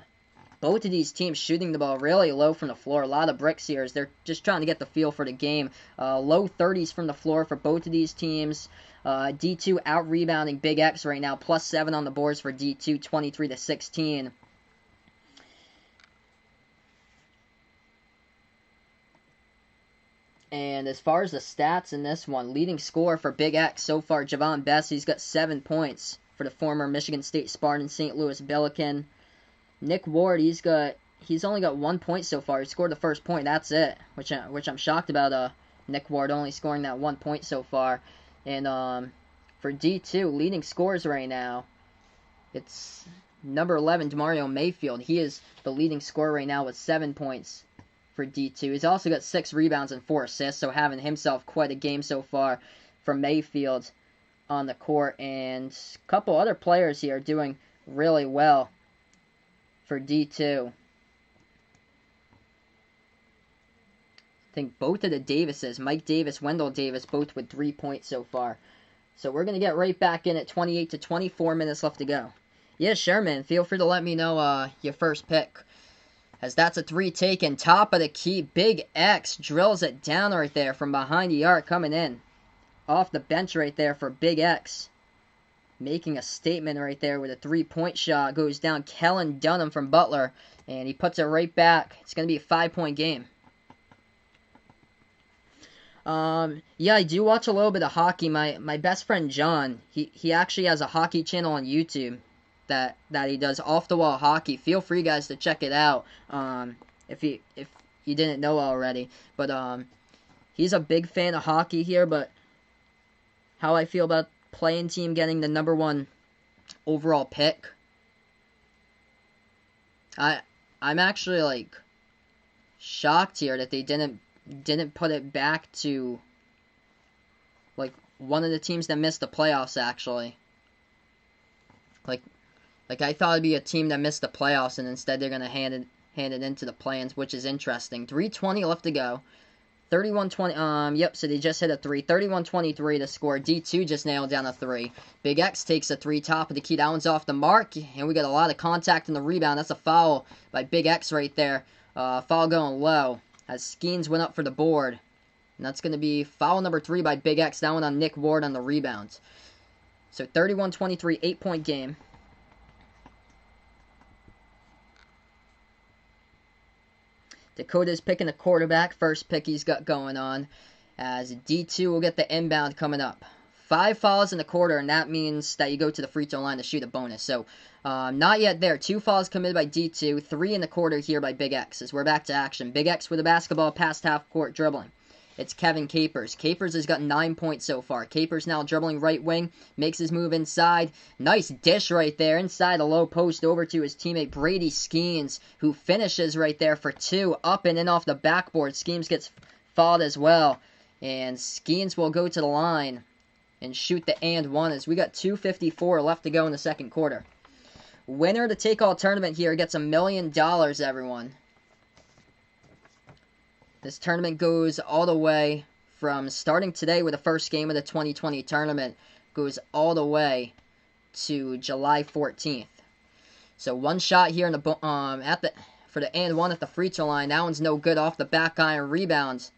both of these teams shooting the ball really low from the floor. A lot of bricks here as they're just trying to get the feel for the game. Low 30s from the floor for both of these teams. D2 out-rebounding Big X right now. +7 on the boards for D2, 23-16. And as far as the stats in this one, leading scorer for Big X so far, Javon Best. He's got 7 points for the former Michigan State Spartan, St. Louis Billiken. Nick Ward, he's only got 1 point so far. He scored the first point. That's it, which I'm shocked about. Nick Ward only scoring that 1 point so far. And for D2, leading scorers right now, it's number 11, DeMario Mayfield. He is the leading scorer right now with 7 points for D2. He's also got 6 rebounds and 4 assists, so having himself quite a game so far for Mayfield on the court. And a couple other players here doing really well for D2. I think both of the Davises, Mike Davis, Wendell Davis, both with 3 points so far. So we're going to get right back in at 28-24 minutes left to go. Yeah, sure, man. Feel free to let me know your first pick. As that's a 3 taken. Top of the key. Big X drills it down right there from behind the arc coming in. Off the bench right there for Big X. Making a statement right there with a 3-point shot. Goes down. Kellen Dunham from Butler. And he puts it right back. It's going to be a 5-point game. Yeah, I do watch a little bit of hockey. My best friend John, he actually has a hockey channel on YouTube that he does off the wall hockey. Feel free, guys, to check it out. If you didn't know already, but he's a big fan of hockey here. But how I feel about playing team getting the number 1 overall pick, I'm actually like shocked here that they didn't put it back to like one of the teams that missed the playoffs. Actually, like I thought it'd be a team that missed the playoffs, and instead they're gonna hand it into the play-ins, which is interesting. 3:20 left to go. 31-20, yep, so they just hit a 3. 31-23 to score. D2 just nailed down a 3. Big X takes a 3, top of the key. That one's off the mark, and we got a lot of contact in the rebound. That's a foul by Big X right there. Foul going low, as Skeens went up for the board. And that's going to be foul number 3 by Big X. That one on Nick Ward on the rebound. So 31-23, 8-point game. Dakota's picking the quarterback. First pick he's got going on. As D2 will get the inbound coming up. 5 fouls in the quarter, and that means that you go to the free throw line to shoot a bonus. So, not yet there. 2 fouls committed by D2. 3 in the quarter here by Big X. As we're back to action. Big X with the basketball past half court dribbling. It's Kevin Capers. Capers has got 9 points so far. Capers now dribbling right wing. Makes his move inside. Nice dish right there. Inside the low post over to his teammate Brady Skeens, who finishes right there for 2. Up and in off the backboard. Skeens gets fouled as well. And Skeens will go to the line and shoot the and one as we got 2:54 left to go in the second quarter. Winner to take all tournament here gets $1 million, everyone. This tournament goes all the way from starting today with the first game of the 2020 tournament, goes all the way to July 14th. So one shot here in the for the and one at the free throw line. That one's no good, off the back iron. Rebound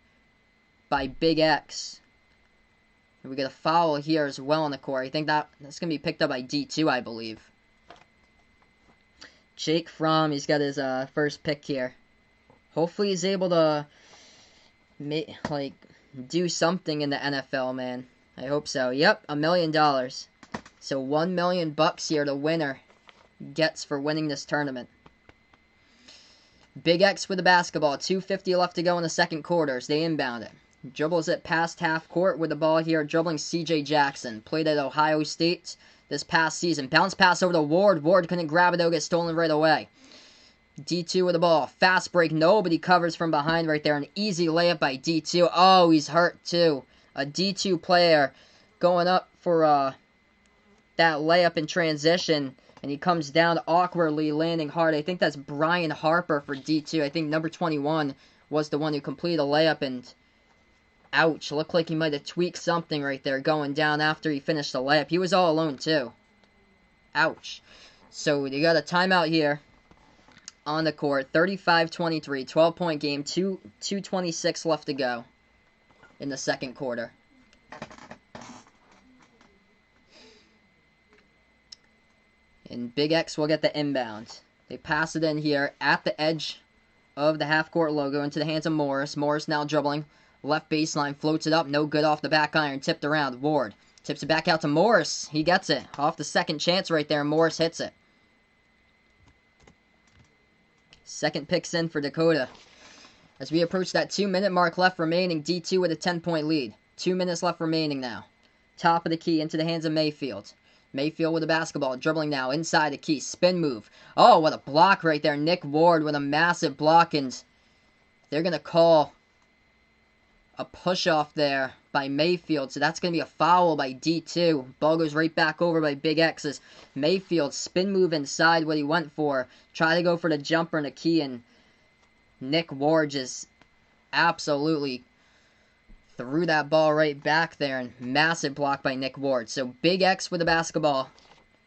by Big X. And we get a foul here as well on the court. I think that's going to be picked up by D2, I believe. Jake Fromm, he's got his first pick here. Hopefully he's able to do something in the NFL, man. I hope so. Yep, $1 million. So $1 million here the winner gets for winning this tournament. Big X with the basketball. 2:50 left to go in the second quarter as they inbound it. Dribbles it past half court with the ball here, dribbling CJ Jackson. Played at Ohio State this past season. Bounce pass over to Ward. Ward couldn't grab it, though, get stolen right away. D2 with the ball. Fast break. Nobody covers from behind right there. An easy layup by D2. Oh, he's hurt too. A D2 player going up for that layup in transition. And he comes down awkwardly, landing hard. I think that's Brian Harper for D2. I think number 21 was the one who completed a layup. And ouch. Looked like he might have tweaked something right there going down after he finished the layup. He was all alone too. Ouch. So you got a timeout here on the court. 35-23, 12-point game, 2:26 left to go in the second quarter. And Big X will get the inbound. They pass it in here at the edge of the half-court logo into the hands of Morris. Morris now dribbling. Left baseline, floats it up, no good, off the back iron, tipped around. Ward tips it back out to Morris. He gets it. Off the second chance right there, Morris hits it. Second pick's in for Dakota. As we approach that 2-minute mark left remaining, D2 with a 10-point lead. 2 minutes left remaining now. Top of the key into the hands of Mayfield. Mayfield with the basketball, dribbling now inside the key, spin move. Oh, what a block right there. Nick Ward with a massive block, and they're going to call a push-off there by Mayfield, so that's going to be a foul by D2. Ball goes right back over by Big X as Mayfield spin move inside what he went for. Try to go for the jumper and the key, and Nick Ward just absolutely threw that ball right back there, and massive block by Nick Ward. So Big X with the basketball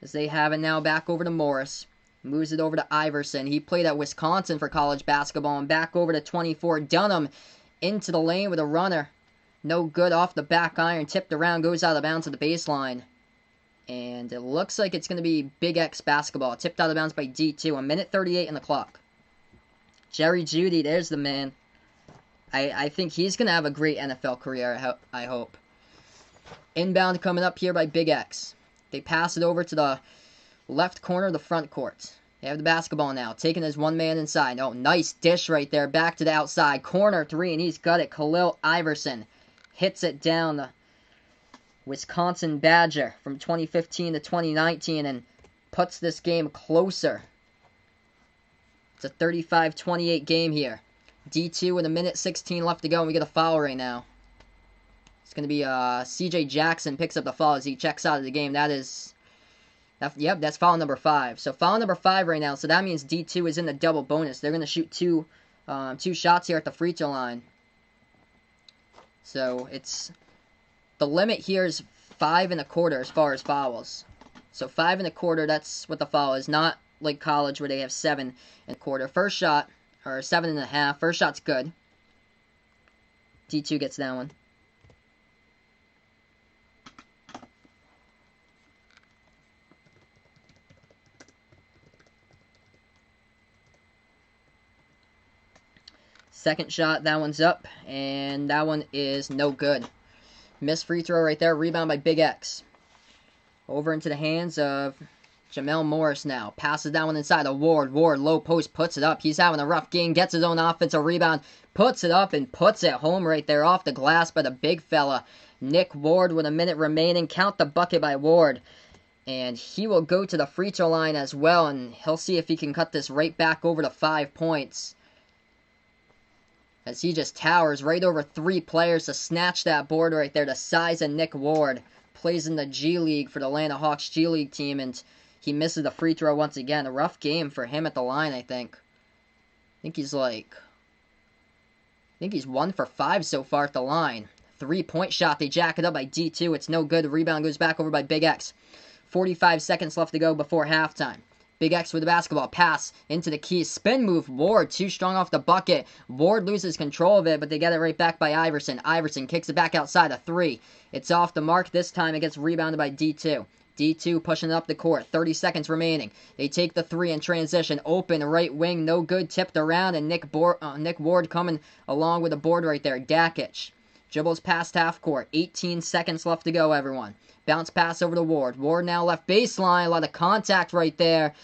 as they have it now back over to Morris. Moves it over to Iverson. He played at Wisconsin for college basketball, and back over to 24 Dunham. Into the lane with a runner. No good, off the back iron. Tipped around, goes out of bounds at the baseline. And it looks like it's going to be Big X basketball. Tipped out of bounds by D2. 1:38 on the clock. Jerry Jeudy, there's the man. I think he's going to have a great NFL career, I hope. Inbound coming up here by Big X. They pass it over to the left corner of the front court. They have the basketball now, taking his one man inside. Oh, nice dish right there, back to the outside. Corner three, and he's got it. Khalil Iverson hits it down the Wisconsin Badger from 2015 to 2019 and puts this game closer. It's a 35-28 game here. D2 with 1:16 left to go, and we get a foul right now. It's going to be CJ Jackson picks up the foul as he checks out of the game. Yep, that's foul number 5. So foul number 5 right now. So that means D2 is in the double bonus. They're going to shoot two shots here at the free throw line. So the limit here is 5.25 as far as fouls. So 5.25, that's what the foul is. Not like college where they have 7.25. First shot, or 7.5. First shot's good. D2 gets that one. Second shot, that one's up, and that one is no good. Missed free throw right there. Rebound by Big X. Over into the hands of Jamel Morris now. Passes that one inside of Ward. Ward, low post, puts it up. He's having a rough game. Gets his own offensive rebound. Puts it up and puts it home right there off the glass by the big fella. Nick Ward with a minute remaining. Count the bucket by Ward. And he will go to the free throw line as well. And he'll see if he can cut this right back over to 5 points. As he just towers right over 3 players to snatch that board right there. The size of Nick Ward. Plays in the G League for the Atlanta Hawks G League team. And he misses the free throw once again. A rough game for him at the line, I think. I think he's 1 for 5 so far at the line. 3-point shot. They jack it up by D2. It's no good. The rebound goes back over by Big X. 45 seconds left to go before halftime. Big X with the basketball. Pass into the key. Spin move. Ward too strong off the bucket. Ward loses control of it, but they get it right back by Iverson. Iverson kicks it back outside a 3. It's off the mark. This time it gets rebounded by D2. D2 pushing it up the court. 30 seconds remaining. They take the 3 in transition. Open right wing. No good. Tipped around. And Nick Ward coming along with the board right there. Dakic dribbles past half court. 18 seconds left to go, everyone. Bounce pass over to Ward. Ward now left baseline. A lot of contact right there.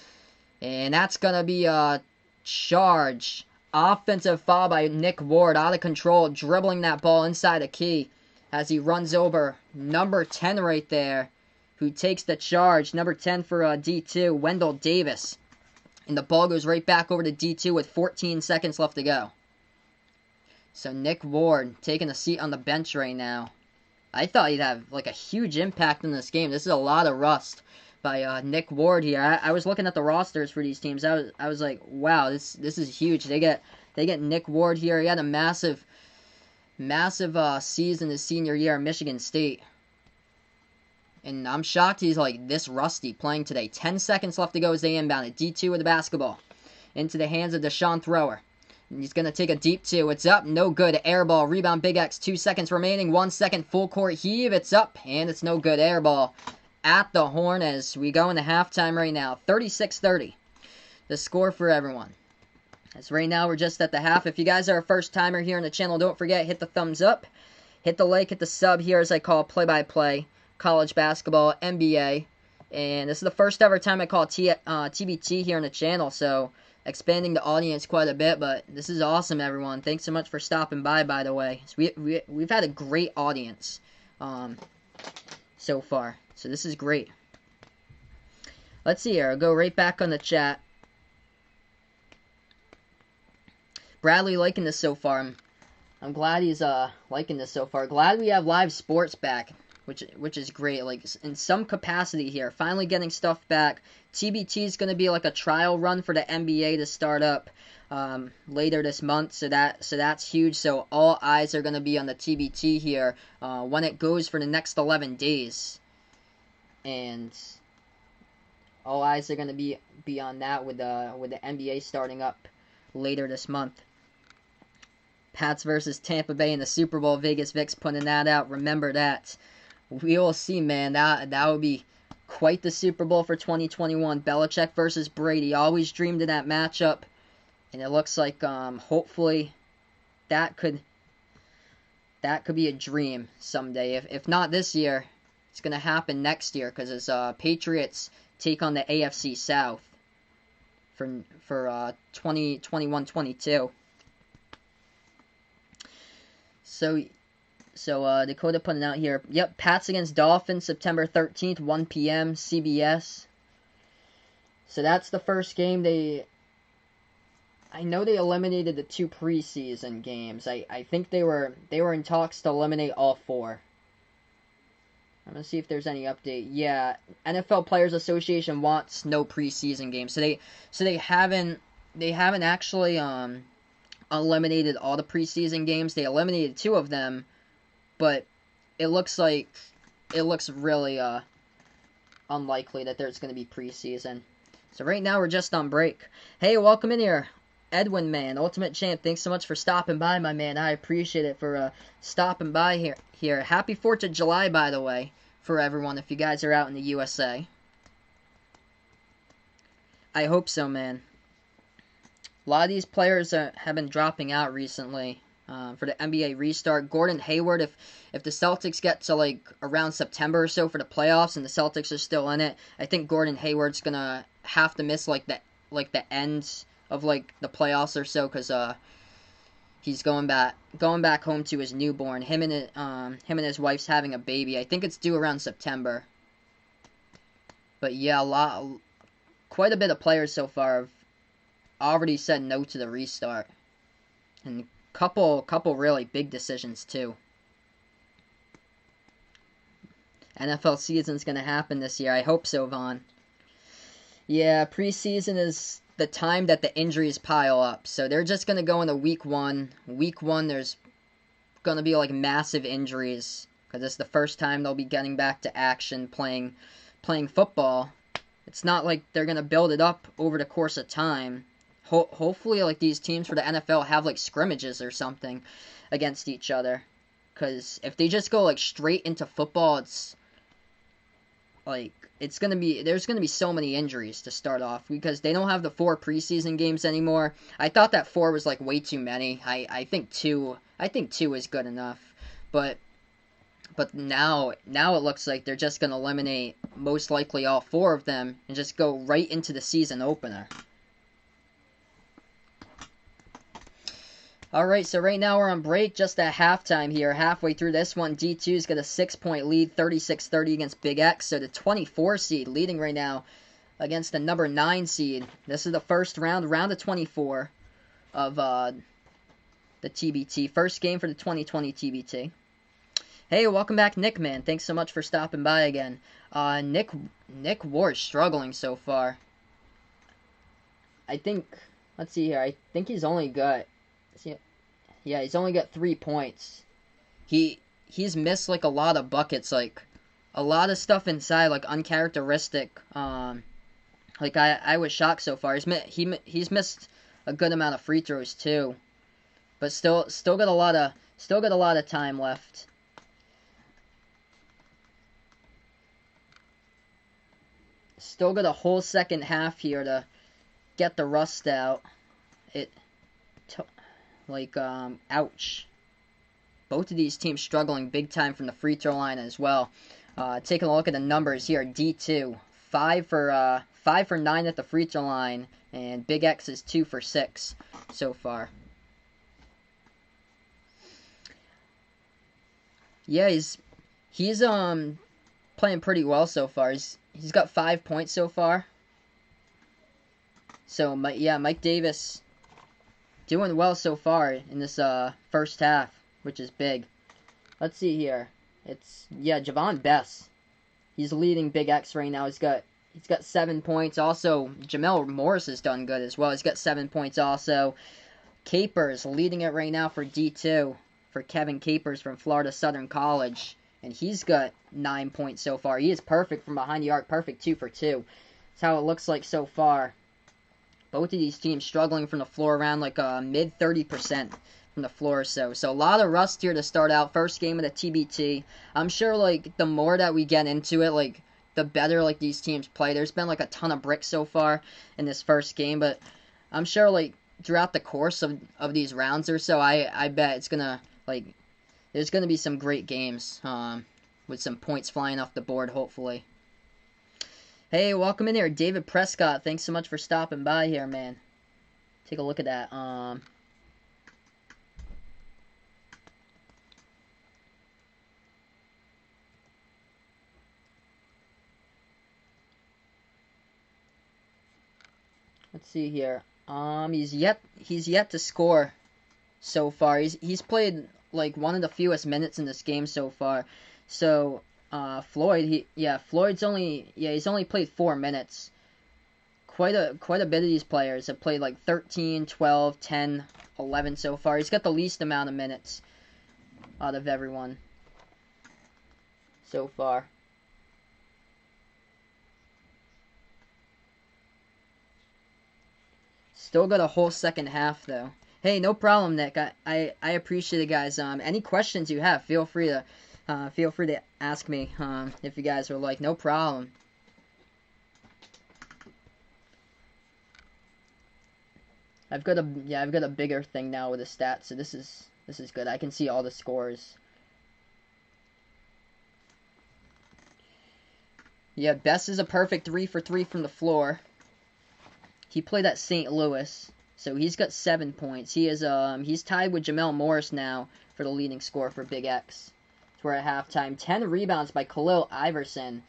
And that's going to be a charge. Offensive foul by Nick Ward. Out of control. Dribbling that ball inside the key. As he runs over number 10 right there. Who takes the charge. Number 10 for D2. Wendell Davis. And the ball goes right back over to D2 with 14 seconds left to go. So Nick Ward taking a seat on the bench right now. I thought he'd have a huge impact in this game. This is a lot of rust by Nick Ward here. I was looking at the rosters for these teams. I was like, wow, this is huge. They get Nick Ward here. He had a massive season his senior year at Michigan State. And I'm shocked he's this rusty playing today. 10 seconds left to go as they inbound it. D2 with the basketball. Into the hands of Deshaun Thrower. He's going to take a deep 2. It's up. No good. Air ball. Rebound Big X. 2 seconds remaining. 1 second. Full court heave. It's up. And it's no good. Air ball at the horn as we go into halftime right now. 36-30. The score for everyone. As right now we're just at the half. If you guys are a first timer here on the channel, don't forget, hit the thumbs up. Hit the like. Hit the sub here as I call play-by-play. College basketball. NBA. And this is the first ever time I call TBT here on the channel. So expanding the audience quite a bit, but this is awesome, everyone. Thanks so much for stopping by the way. So we've had a great audience so far, so this is great. Let's see here. I'll go right back on the chat. Bradley liking this so far. I'm glad he's liking this so far. Glad we have live sports back, which is great. In some capacity here, finally getting stuff back. TBT is going to be a trial run for the NBA to start up later this month, so that's huge. So all eyes are going to be on the TBT here when it goes for the next 11 days, and all eyes are going to be on that with the NBA starting up later this month. Pats versus Tampa Bay in the Super Bowl. Vegas Vic's putting that out. Remember that. We will see, man. That would be quite the Super Bowl for 2021. Belichick versus Brady. Always dreamed of that matchup. And it looks like, hopefully, that could be a dream someday. If not this year, it's going to happen next year. Because as Patriots take on the AFC South for 2021-22. So Dakota putting out here. Yep, Pats against Dolphins, September 13th, 1 p.m., CBS. So that's the first game. I know they eliminated the 2 preseason games. I think they were in talks to eliminate all 4. I'm gonna see if there's any update. Yeah, NFL Players Association wants no preseason games. So they haven't actually eliminated all the preseason games. They eliminated 2 of them. but it looks really unlikely that there's going to be preseason. So right now we're just on break. Hey, welcome in here, Edwin Man, Ultimate Champ. Thanks so much for stopping by, my man. I appreciate it for stopping by here. Happy 4th of July, by the way, for everyone, if you guys are out in the USA. I hope so, man. A lot of these players have been dropping out recently for the NBA restart. Gordon Hayward, if the Celtics get to like around September or so for the playoffs and the Celtics are still in it, I think Gordon Hayward's gonna have to miss like the ends of like the playoffs or so, because he's going back home to his newborn. Him and his wife's having a baby. I think it's due around September. But yeah, quite a bit of players so far have already said no to the restart, and couple really big decisions too. NFL season's gonna happen this year. I hope so, Vaughn. Yeah, preseason is the time that the injuries pile up. So they're just gonna go into week one. Week one, there's gonna be like massive injuries because it's the first time they'll be getting back to action, playing football. It's not like they're gonna build it up over the course of time. Hopefully, like these teams for the NFL have like scrimmages or something against each other. Because if they just go like straight into football, it's like there's gonna be so many injuries to start off because they don't have the 4 preseason games anymore. I thought that 4 was like way too many. I think 2 is good enough. But now it looks like they're just gonna eliminate most likely all 4 of them and just go right into the season opener. Alright, so right now we're on break, just at halftime here. Halfway through this one, D2's got a 6-point lead, 36-30 against Big X. So the 24 seed leading right now against the number 9 seed. This is the first round of 24 of the TBT. First game for the 2020 TBT. Hey, welcome back, Nick, man. Thanks so much for stopping by again. Nick Ward's struggling so far. I think, let's see here, I think he's only got... Yeah, he's only got 3 points. He's missed like a lot of buckets, like a lot of stuff inside, like uncharacteristic. Like I was shocked so far. He's missed a good amount of free throws too, but still got a lot of time left. Still got a whole second half here to get the rust out. Ouch. Both of these teams struggling big time from the free throw line as well. Taking a look at the numbers here, D2, 5 for 9 at the free throw line, and Big X is 2 for 6 so far. Yeah, he's playing pretty well so far. He's got 5 points so far. So Mike Davis doing well so far in this first half, which is big. Let's see here. It's Javon Bess. He's leading Big X right now. He's got 7 points. Also, Jamel Morris has done good as well. He's got 7 points also. Capers leading it right now for D2 for Kevin Capers from Florida Southern College, and he's got 9 points so far. He is perfect from behind the arc. Perfect 2 for 2. That's how it looks like so far. Both of these teams struggling from the floor around like mid 30% from the floor. So a lot of rust here to start out. First game of the TBT. I'm sure like the more that we get into it, like the better like these teams play. There's been like a ton of bricks so far in this first game, but I'm sure like throughout the course of these rounds or so, I bet it's gonna like there's gonna be some great games with some points flying off the board hopefully. Hey, welcome in here, David Prescott. Thanks so much for stopping by here, man. Take a look at that. Let's see here. He's yet to score so far. He's played like one of the fewest minutes in this game so far. So Floyd's only played 4 minutes. Quite a bit of these players have played like 13, 12, 10, 11 so far. He's got the least amount of minutes out of everyone. so far. Still got a whole second half though. Hey, no problem, Nick. I appreciate it, guys. Any questions you have, feel free to ask me. If you guys are like, no problem. I've got a bigger thing now with the stats, so this is good. I can see all the scores. Yeah, Best is a perfect 3 for 3 from the floor. He played at St. Louis, so he's got 7 points. He's tied with Jamel Morris now for the leading scorer for Big X. So we're at halftime. 10 rebounds by Khalil Iverson,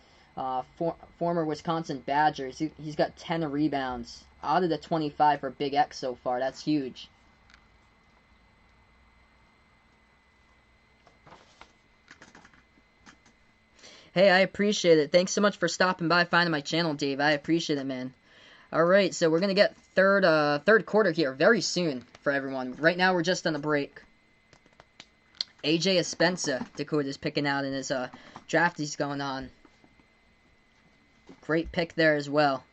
former Wisconsin Badgers. He's got 10 rebounds out of the 25 for Big X so far. That's huge. Hey, I appreciate it. Thanks so much for stopping by, finding my channel, Dave. I appreciate it, man. Alright, so we're going to get third quarter here very soon for everyone. Right now, we're just on a break. AJ Espensa, Dakota's picking out in his draft he's going on. Great pick there as well.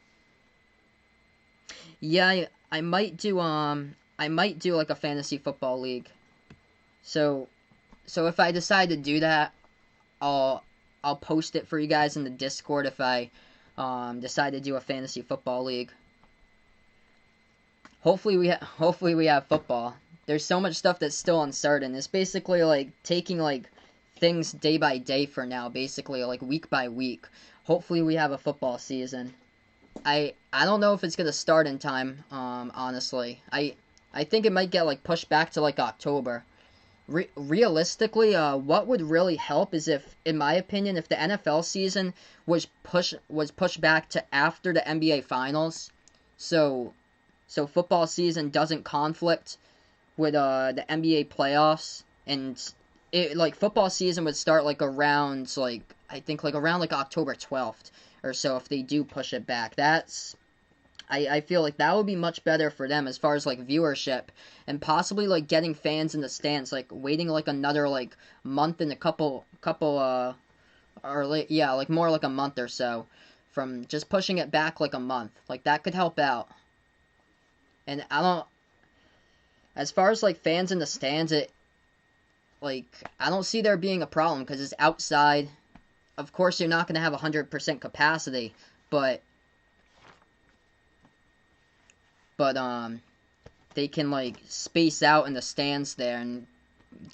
Yeah, I might do like a fantasy football league. So if I decide to do that, I'll post it for you guys in the Discord if I decide to do a fantasy football league. Hopefully we have football. There's so much stuff that's still uncertain. It's basically like taking like things day by day for now, basically like week by week. Hopefully we have a football season. I don't know if it's gonna start in time. Honestly, I think it might get like pushed back to like October. Realistically, what would really help is if, in my opinion, if the NFL season was pushed back to after the NBA Finals, so football season doesn't conflict with the NBA playoffs, and like football season would start like around like I think like around like October 12th or so if they do push it back. I feel like that would be much better for them as far as like viewership and possibly like getting fans in the stands, like waiting like another like month and a couple or like yeah, like more like a month or so from just pushing it back like a month. Like that could help out. And as far as like fans in the stands, I don't see there being a problem because it's outside. Of course, you're not going to have 100% capacity, but they can like space out in the stands there and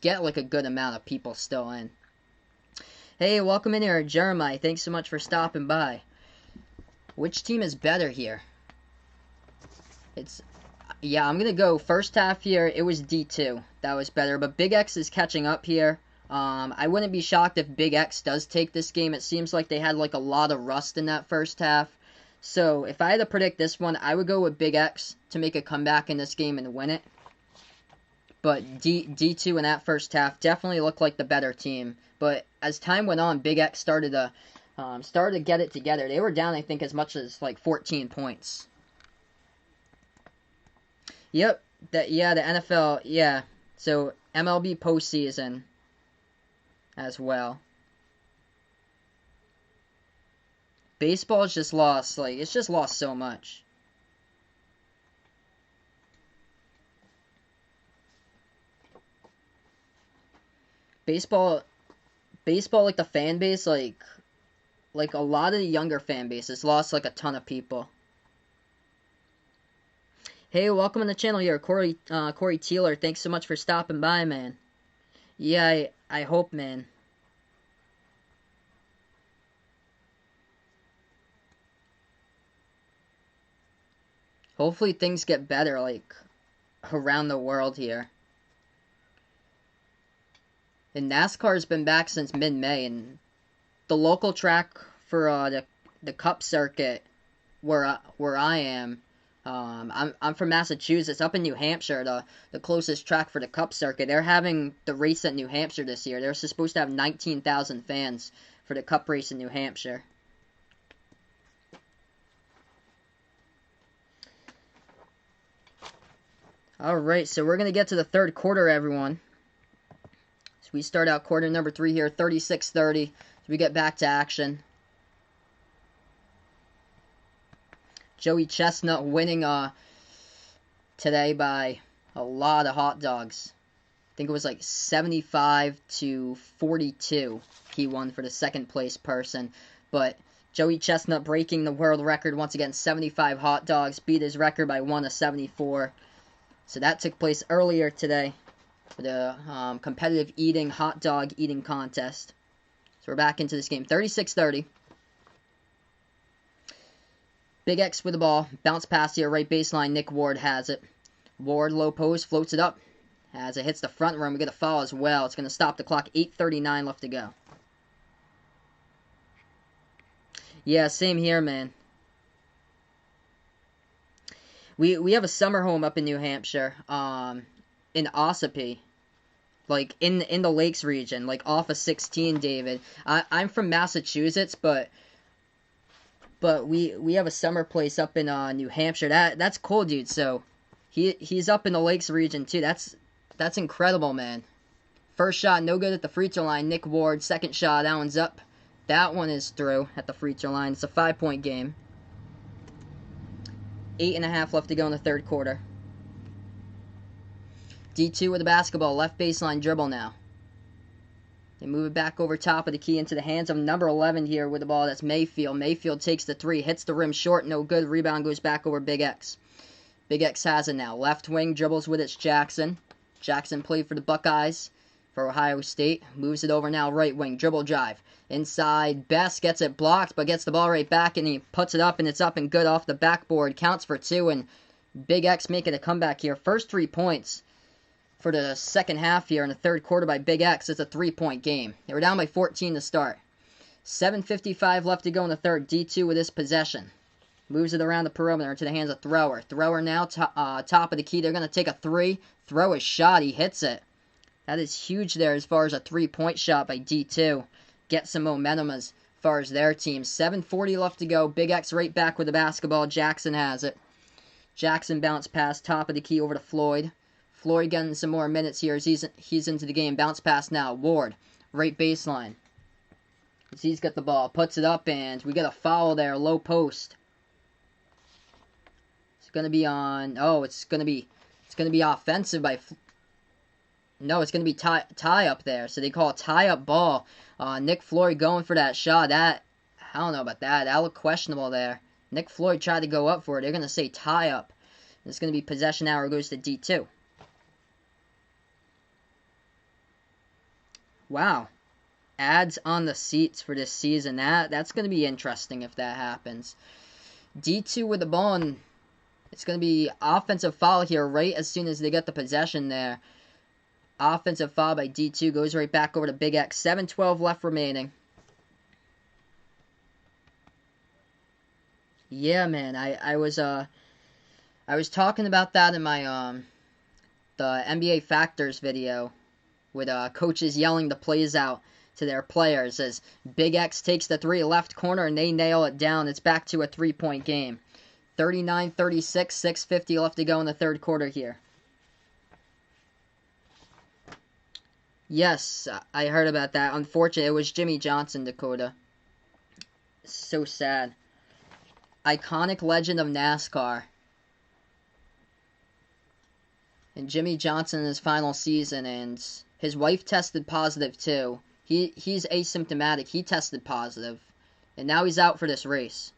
get like a good amount of people still in. Hey, welcome in here, Jeremiah. Thanks so much for stopping by. Which team is better here? Yeah, I'm gonna go first half here. It was D2 that was better, but Big X is catching up here. I wouldn't be shocked if Big X does take this game. It seems like they had like a lot of rust in that first half. So if I had to predict this one, I would go with Big X to make a comeback in this game and win it. But D2 in that first half definitely looked like the better team. But as time went on, Big X started to get it together. They were down, I think, as much as like 14 points. Yep, the NFL, yeah. So MLB postseason as well. Baseball has just lost, like, it's just lost so much. Baseball, like, the fan base, like a lot of the younger fan base has lost, like, a ton of people. Hey, welcome on the channel here, Corey Teeler. Thanks so much for stopping by, man. Yeah, I hope, man. Hopefully things get better, like, around the world here. And NASCAR's been back since mid-May, and the local track for the Cup circuit where I am, I'm from Massachusetts, up in New Hampshire, the closest track for the Cup circuit. They're having the race at New Hampshire this year. They're supposed to have 19,000 fans for the Cup race in New Hampshire. Alright, so we're going to get to the third quarter, everyone. So we start out quarter number 3 here, 36-30. So we get back to action. Joey Chestnut winning today by a lot of hot dogs. I think it was like 75 to 42 he won for the second place person. But Joey Chestnut breaking the world record once again, 75 hot dogs, beat his record by 1 of 74. So that took place earlier today for the competitive eating, hot dog eating contest. So we're back into this game, 36-30. Big X with the ball, bounce pass here, right baseline, Nick Ward has it. Ward, low post, floats it up. As it hits the front rim, we get a foul as well. It's going to stop the clock, 8:39 left to go. Yeah, same here, man. We have a summer home up in New Hampshire, in Ossipee. Like, in the Lakes region, like, off of 16, David. I'm from Massachusetts, but we have a summer place up in New Hampshire. That's cool, dude. So he's up in the Lakes region too. That's incredible, man. First shot, no good at the free throw line. Nick Ward, second shot, that one's up. That one is through at the free throw line. It's a 5-point game. 8.5 left to go in the third quarter. D2 with the basketball, left baseline dribble now. They move it back over top of the key into the hands of number 11 here with the ball. That's Mayfield. Mayfield takes the three, hits the rim short, no good. Rebound goes back over Big X. Big X has it now. Left wing, dribbles with it's Jackson. Jackson played for the Buckeyes for Ohio State. Moves it over now, right wing, dribble drive. Inside, Best gets it blocked, but gets the ball right back, and he puts it up, and it's up and good off the backboard. Counts for two, and Big X making a comeback here. First 3 points for the second half here in the third quarter by Big X. It's a 3-point game. They were down by 14 to start. 7:55 left to go in the third. D2 with this possession. Moves it around the perimeter to the hands of Thrower. Thrower now, top of the key. They're going to take a three. Throw a shot. He hits it. That is huge there as far as a 3-point shot by D2. Get some momentum as far as their team. 7:40 left to go. Big X right back with the basketball. Jackson has it. Jackson bounce pass, top of the key over to Floyd. Floyd getting some more minutes here as he's into the game. Bounce pass now. Ward, right baseline. As he's got the ball. Puts it up, and we get a foul there. Low post. It's going to be on... Oh, it's going to be offensive by... No, it's going to be tie up there. So they call a tie-up ball. Nick Floyd going for that shot. I don't know about that. That looked questionable there. Nick Floyd tried to go up for it. They're going to say tie-up. It's going to be possession hour goes to D2. Wow. Ads on the seats for this season. That's going to be interesting if that happens. D2 with the ball, and it's going to be offensive foul here right as soon as they get the possession there. Offensive foul by D2 goes right back over to Big X. 7:12 left remaining. Yeah, man, I was talking about that in my the NBA Factors video with coaches yelling the plays out to their players as Big X takes the three left corner and they nail it down. It's back to a 3-point game. 39-36, 6:50 left to go in the third quarter here. Yes, I heard about that. Unfortunately, it was Jimmy Johnson, Dakota. So sad. Iconic legend of NASCAR. And Jimmy Johnson in his final season, and his wife tested positive too. He's asymptomatic. He tested positive. And now he's out for this race.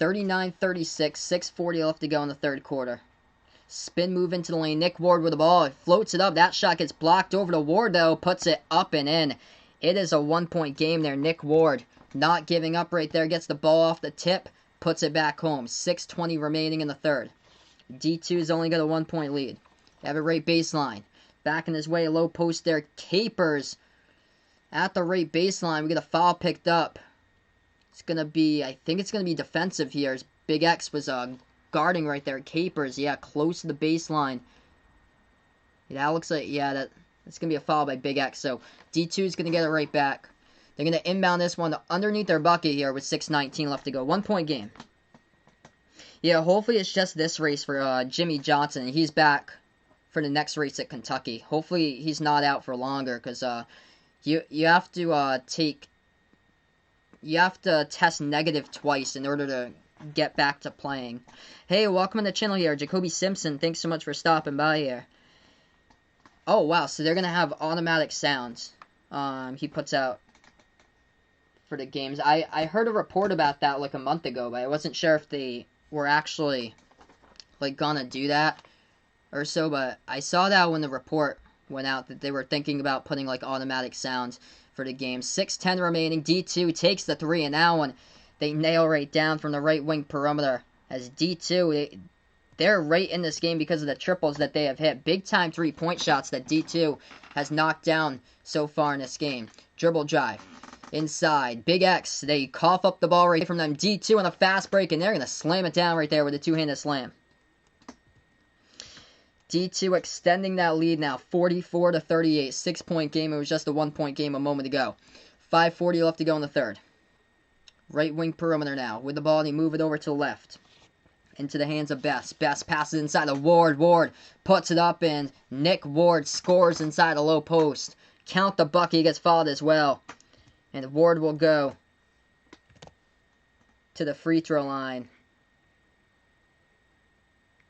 39-36, 6:40 left to go in the third quarter. Spin move into the lane. Nick Ward with the ball. He floats it up. That shot gets blocked over to Ward, though. Puts it up and in. It is a 1-point game there. Nick Ward not giving up right there. Gets the ball off the tip. Puts it back home. 6:20 remaining in the third. D2's only got a 1-point lead. They have it right baseline. Back in his way. Low post there. Capers at the right baseline. We get a foul picked up. It's going to be, I think it's going to be defensive here. As Big X was guarding right there. Capers, yeah, close to the baseline. Yeah, that looks like, yeah, that's going to be a foul by Big X. So D2 is going to get it right back. They're going to inbound this one underneath their bucket here with 6:19 left to go. 1-point game. Yeah, hopefully it's just this race for Jimmy Johnson. He's back for the next race at Kentucky. Hopefully he's not out for longer, because you have to test negative twice in order to get back to playing. Hey, welcome to the channel here, Jacoby Simpson. Thanks so much for stopping by here. Oh wow, so they're gonna have automatic sounds. He puts out for the games. I heard a report about that like a month ago, but I wasn't sure if they were actually like gonna do that or so, but I saw that when the report went out that they were thinking about putting like automatic sounds for the game. 6:10 remaining. D2 takes the 3, and that one they nail right down from the right wing perimeter as D2 they're right in this game because of the triples that they have hit. Big time 3-point shots that D2 has knocked down so far in this game. Dribble drive. Inside. Big X. They cough up the ball right from them. D2 on a fast break, and they're going to slam it down right there with a two-handed slam. D2 extending that lead now. 44-38. 6-point game. It was just a 1-point game a moment ago. 5:40 left to go in the third. Right wing perimeter now. With the ball, and he move it over to the left. Into the hands of Best. Best passes inside of Ward. Ward puts it up, and Nick Ward scores inside the low post. Count the bucket. He gets fouled as well. And Ward will go to the free throw line.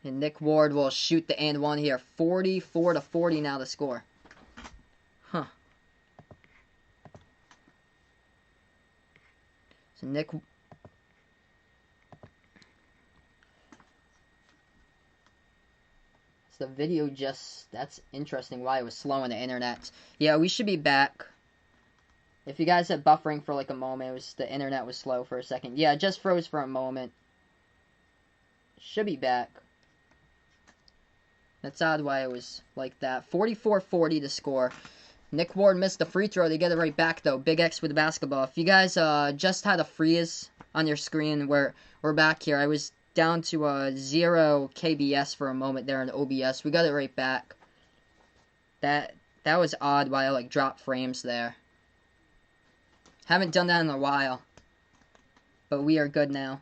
And Nick Ward will shoot the and one here. 44-40 now the score. Huh. So Nick... The video just... That's interesting why it was slow on the internet. Yeah, we should be back. If you guys had buffering for like a moment, the internet was slow for a second. Yeah, it just froze for a moment. Should be back. That's odd why it was like that. 44-40 to score. Nick Ward missed the free throw. They get it right back though. Big X with the basketball. If you guys just had a freeze on your screen, we're back here. I was down to 0 KBS for a moment there in OBS. We got it right back. That was odd why I like dropped frames there. Haven't done that in a while. But we are good now.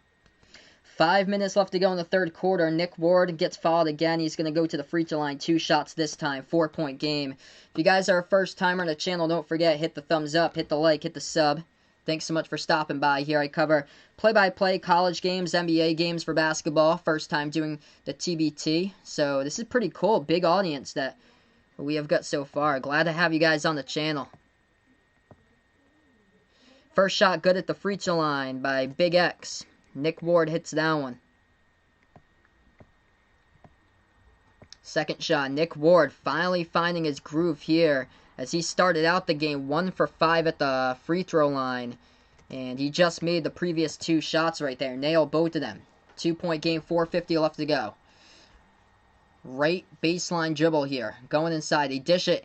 5 minutes left to go in the third quarter. Nick Ward gets fouled again. He's going to go to the free throw line. 2 shots this time. 4-point game. If you guys are a first timer on the channel, don't forget, hit the thumbs up, hit the like, hit the sub. Thanks so much for stopping by here. I cover play-by-play college games, NBA games for basketball. First time doing the TBT. So this is pretty cool. Big audience that we have got so far. Glad to have you guys on the channel. First shot good at the free throw line by Big X. Nick Ward hits that one. Second shot, Nick Ward finally finding his groove here as he started out the game 1 for 5 at the free throw line. And he just made the previous 2 shots right there. Nailed both of them. 2-point game, 4:50 left to go. Right baseline dribble here. Going inside. They dish it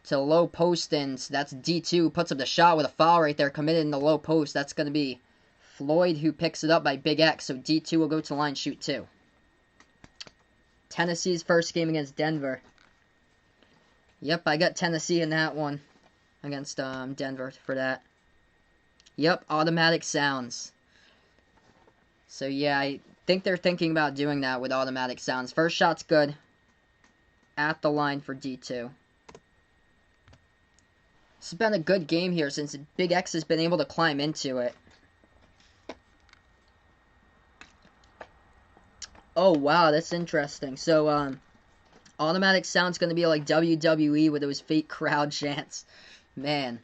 to the low post, and that's D2. Puts up the shot with a foul right there. Committed in the low post. That's going to be Floyd who picks it up by Big X. So D2 will go to the line, shoot 2. Tennessee's first game against Denver. Yep, I got Tennessee in that one. Against Denver for that. Yep, automatic sounds. So yeah, I think they're thinking about doing that with automatic sounds. First shot's good. At the line for D2. This has been a good game here since Big X has been able to climb into it. Oh, wow, that's interesting. So, automatic sound's going to be like WWE with those fake crowd chants. Man.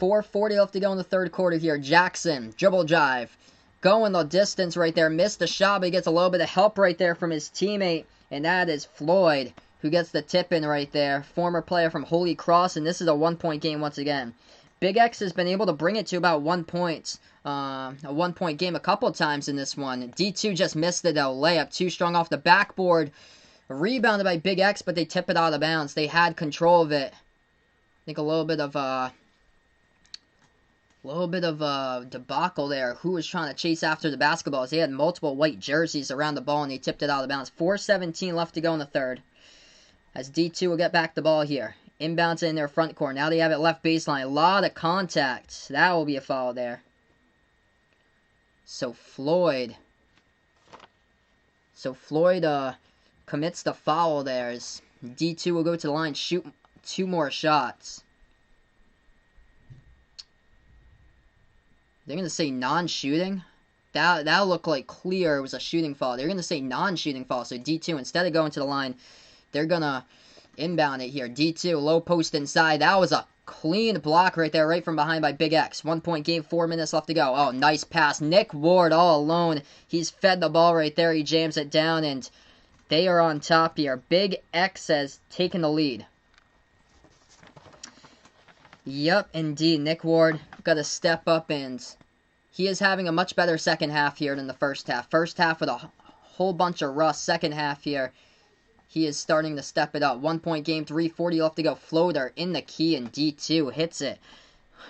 4:40 left to go in the third quarter here. Jackson, dribble drive. Going the distance right there. Missed the shot, but he gets a little bit of help right there from his teammate. And that is Floyd, who gets the tip in right there. Former player from Holy Cross, and this is a 1-point game once again. Big X has been able to bring it to about 1 point. A 1-point game a couple times in this one. D2 just missed it though. Layup too strong off the backboard. Rebounded by Big X, but they tip it out of bounds. They had control of it. I think a little bit of debacle there. Who was trying to chase after the basketballs? They had multiple white jerseys around the ball, and they tipped it out of bounds. 4:17 left to go in the third. As D2 will get back the ball here. Inbounds in their front court. Now they have it left baseline. A lot of contact. That will be a foul there. So Floyd commits the foul there. As D2 will go to the line, shoot 2 more shots. They're going to say non-shooting. That'll look like clear it was a shooting foul. They're going to say non-shooting foul. So D2, instead of going to the line, they're going to inbound it here. D2, low post inside. That was a clean block right there, right from behind by Big X. 1 point game, 4 minutes left to go. Oh, nice pass. Nick Ward all alone. He's fed the ball right there. He jams it down, and they are on top here. Big X has taken the lead. Yep, indeed. Nick Ward got to step up, and he is having a much better second half here than the first half. First half with a whole bunch of rust. Second half here, he is starting to step it up. 1 point game, 3:40 left to go. Floater in the key, and D2 hits it.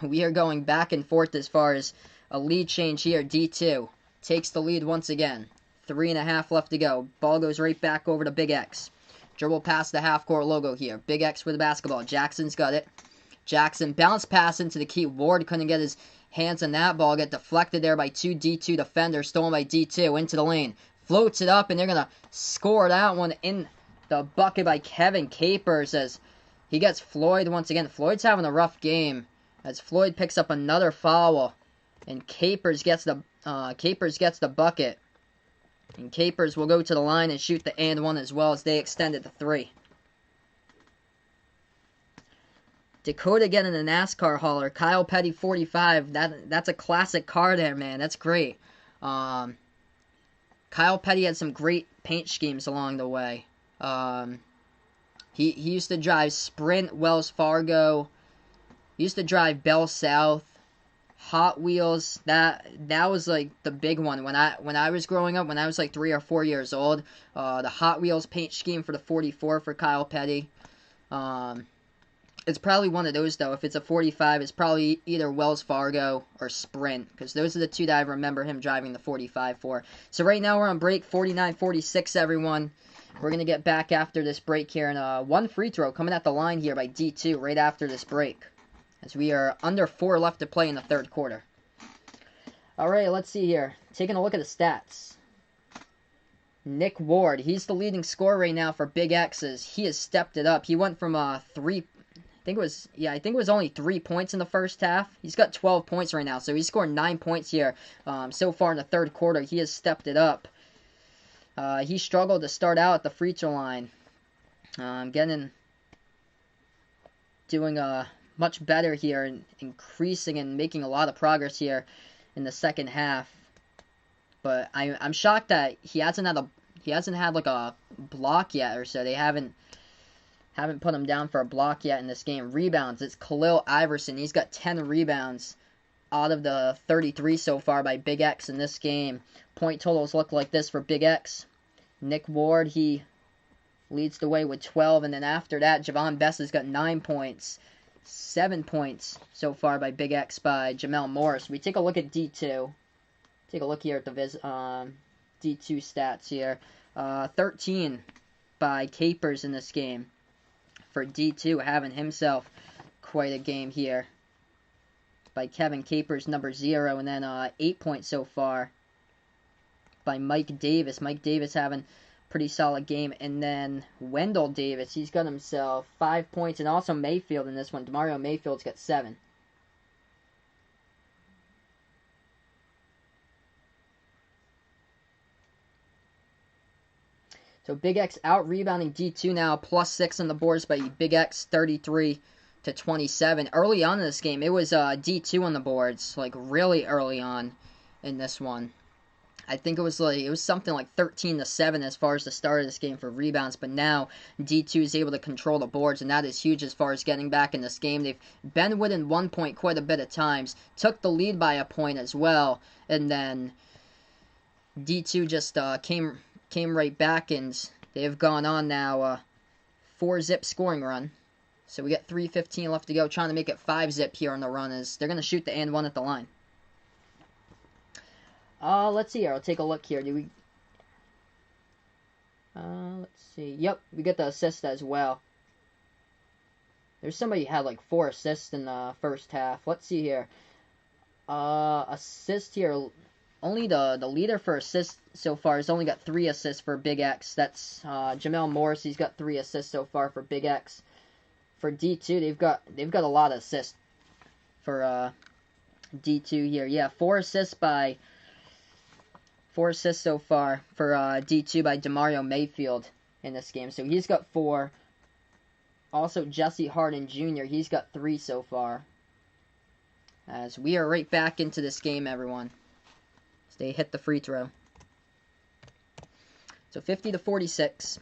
We are going back and forth as far as a lead change here. D2 takes the lead once again. 3.5 left to go. Ball goes right back over to Big X. Dribble past the half-court logo here. Big X with the basketball. Jackson's got it. Jackson bounce pass into the key. Ward couldn't get his hands on that ball. Get deflected there by 2 D2 defenders. Stolen by D2 into the lane. Floats it up, and they're going to score that one in the bucket by Kevin Capers as he gets Floyd once again. Floyd's having a rough game as Floyd picks up another foul, and Capers gets the bucket. And Capers will go to the line and shoot the and one as well as they extend it to 3. Dakota getting a NASCAR hauler. Kyle Petty 45. That's a classic car there, man. That's great. Kyle Petty had some great paint schemes along the way. He used to drive Sprint, Wells Fargo. He used to drive Bell South, Hot Wheels. That was like the big one when I was growing up. When I was like 3 or 4 years old, the Hot Wheels paint scheme for the 44 for Kyle Petty. It's probably one of those, though. If it's a 45, it's probably either Wells Fargo or Sprint, because those are the two that I remember him driving the 45 for. So right now we're on break, 49-46, everyone. We're going to get back after this break here, and one free throw coming at the line here by D2 right after this break, as we are under 4 left to play in the third quarter. Alright, let's see here. Taking a look at the stats. Nick Ward, he's the leading scorer right now for Big X's. He has stepped it up. He went from 3... I think it was only 3 points in the first half. He's got 12 points right now, so he's scored 9 points here so far in the third quarter. He has stepped it up. He struggled to start out at the free throw line. Doing much better here and increasing and making a lot of progress here in the second half. But I'm shocked that he hasn't had like a block yet or so. They haven't put him down for a block yet in this game. Rebounds, it's Khalil Iverson. He's got 10 rebounds out of the 33 so far by Big X in this game. Point totals look like this for Big X. Nick Ward, he leads the way with 12, and then after that, Javon Best has got 9 points. 7 points so far by Big X by Jamel Morris. We take a look at D2. Take a look here at the D2 stats here. 13 by Capers in this game. For D2 having himself quite a game here by Kevin Capers, number 0, and then 8 points so far by Mike Davis. Mike Davis having a pretty solid game, and then Wendell Davis, he's got himself 5 points, and also Mayfield in this one. DeMario Mayfield's got 7. So Big X out-rebounding D2 now, +6 on the boards by Big X, 33-27. Early on in this game, it was D2 on the boards, like really early on in this one. I think it was something like 13-7 as far as the start of this game for rebounds, but now D2 is able to control the boards, and that is huge as far as getting back in this game. They've been within 1 point quite a bit of times, took the lead by a point as well, and then D2 just came right back, and they have gone on now 4-zip scoring run. So we got 3:15 left to go, trying to make it 5-zip here on the run, as they're going to shoot the and one at the line. Let's see here. I'll take a look here. Let's see. Yep, we get the assist as well. There's somebody who had like 4 assists in the first half. Let's see here. Assist here. only the leader for assists so far has only got 3 assists for Big X. That's Jamel Morris. He's got 3 assists so far for Big X. For D2, they've got a lot of assists for D2 here. Yeah, 4 assists so far for D2 by Demario Mayfield in this game. So he's got 4. Also, Jesse Harden Jr., he's got 3 so far. As we are right back into this game, everyone. As they hit the free throw. So 50-46.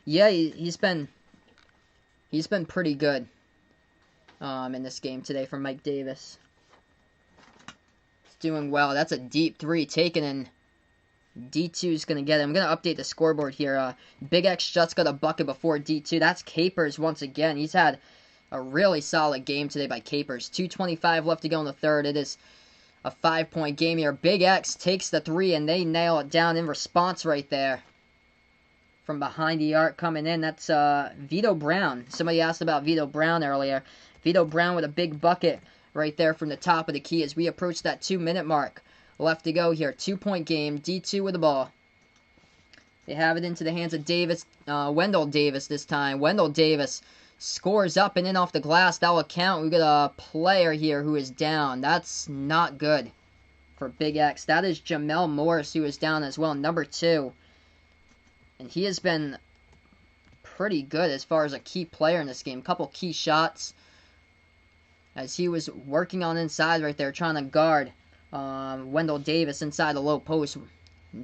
Yeah, he's been pretty good in this game today for Mike Davis. He's doing well. That's a deep 3 taken, and D2 is going to get it. I'm going to update the scoreboard here. Big X just got a bucket before D2. That's Capers once again. He's had a really solid game today by Capers. 2:25 left to go in the third. It is a 5-point game here. Big X takes the 3, and they nail it down in response right there. From behind the arc coming in, that's Vito Brown. Somebody asked about Vito Brown earlier. Vito Brown with a big bucket right there from the top of the key as we approach that 2-minute mark. Left to go here. 2-point game. D2 with the ball. They have it into the hands of Davis. Wendell Davis this time. Wendell Davis scores up and in off the glass. That will count. We've got a player here who is down. That's not good for Big X. That is Jamel Morris who is down as well. Number 2. And he has been pretty good as far as a key player in this game. Couple key shots. As he was working on inside right there, trying to guard Wendell Davis inside the low post.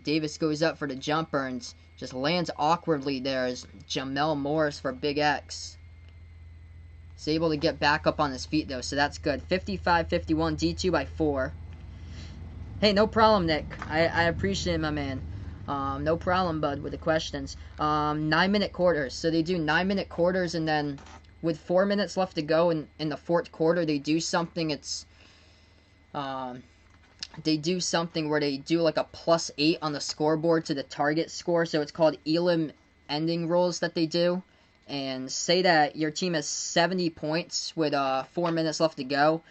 Davis goes up for the jumper and just lands awkwardly there as Jamel Morris for Big X. He's able to get back up on his feet though, so that's good. 55-51, D2 by 4. Hey, no problem, Nick. I appreciate it, my man. No problem, bud, with the questions. 9-minute quarters. So they do 9-minute quarters, and then with 4 minutes left to go in the fourth quarter, they do something. It's they do something where they do like a +8 on the scoreboard to the target score. So it's called Elam ending rules that they do. And say that your team has 70 points with 4 minutes left to go.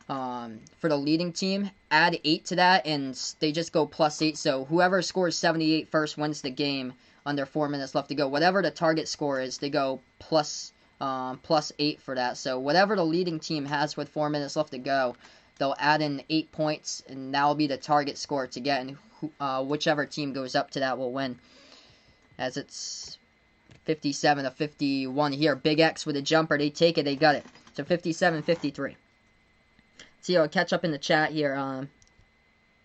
For the leading team, add 8 to that, and they just go +8. So whoever scores 78 first wins the game under 4 minutes left to go. Whatever the target score is, they go +8 for that. So whatever the leading team has with 4 minutes left to go, they'll add in 8 points, and that will be the target score to get, and whichever team goes up to that will win. As it's 57-51 here. Big X with a jumper. They take it. They got it. So 57-53. So I'll catch up in the chat here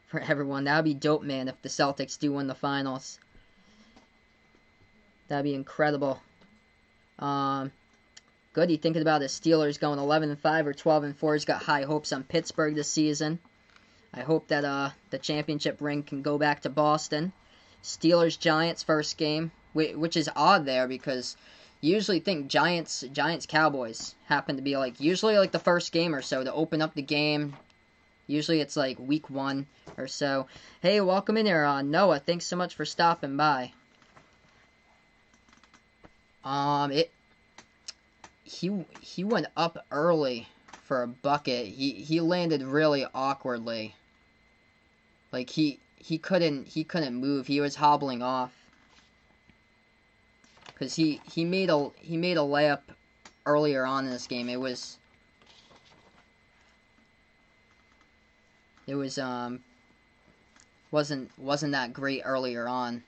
for everyone. That would be dope, man, if the Celtics do win the finals. That would be incredible. Good. You thinking about the Steelers going 11-5 or 12-4? He's got high hopes on Pittsburgh this season. I hope that the championship ring can go back to Boston. Steelers-Giants first game, which is odd there because usually think Giants-Cowboys happen to be usually the first game or so to open up the game. Usually it's like week 1 or so. Hey, welcome in here, Noah. Thanks so much for stopping by. He went up early for a bucket. He landed really awkwardly. Like he couldn't move. He was hobbling off. Cause he made a layup earlier on in this game. It was wasn't that great earlier on.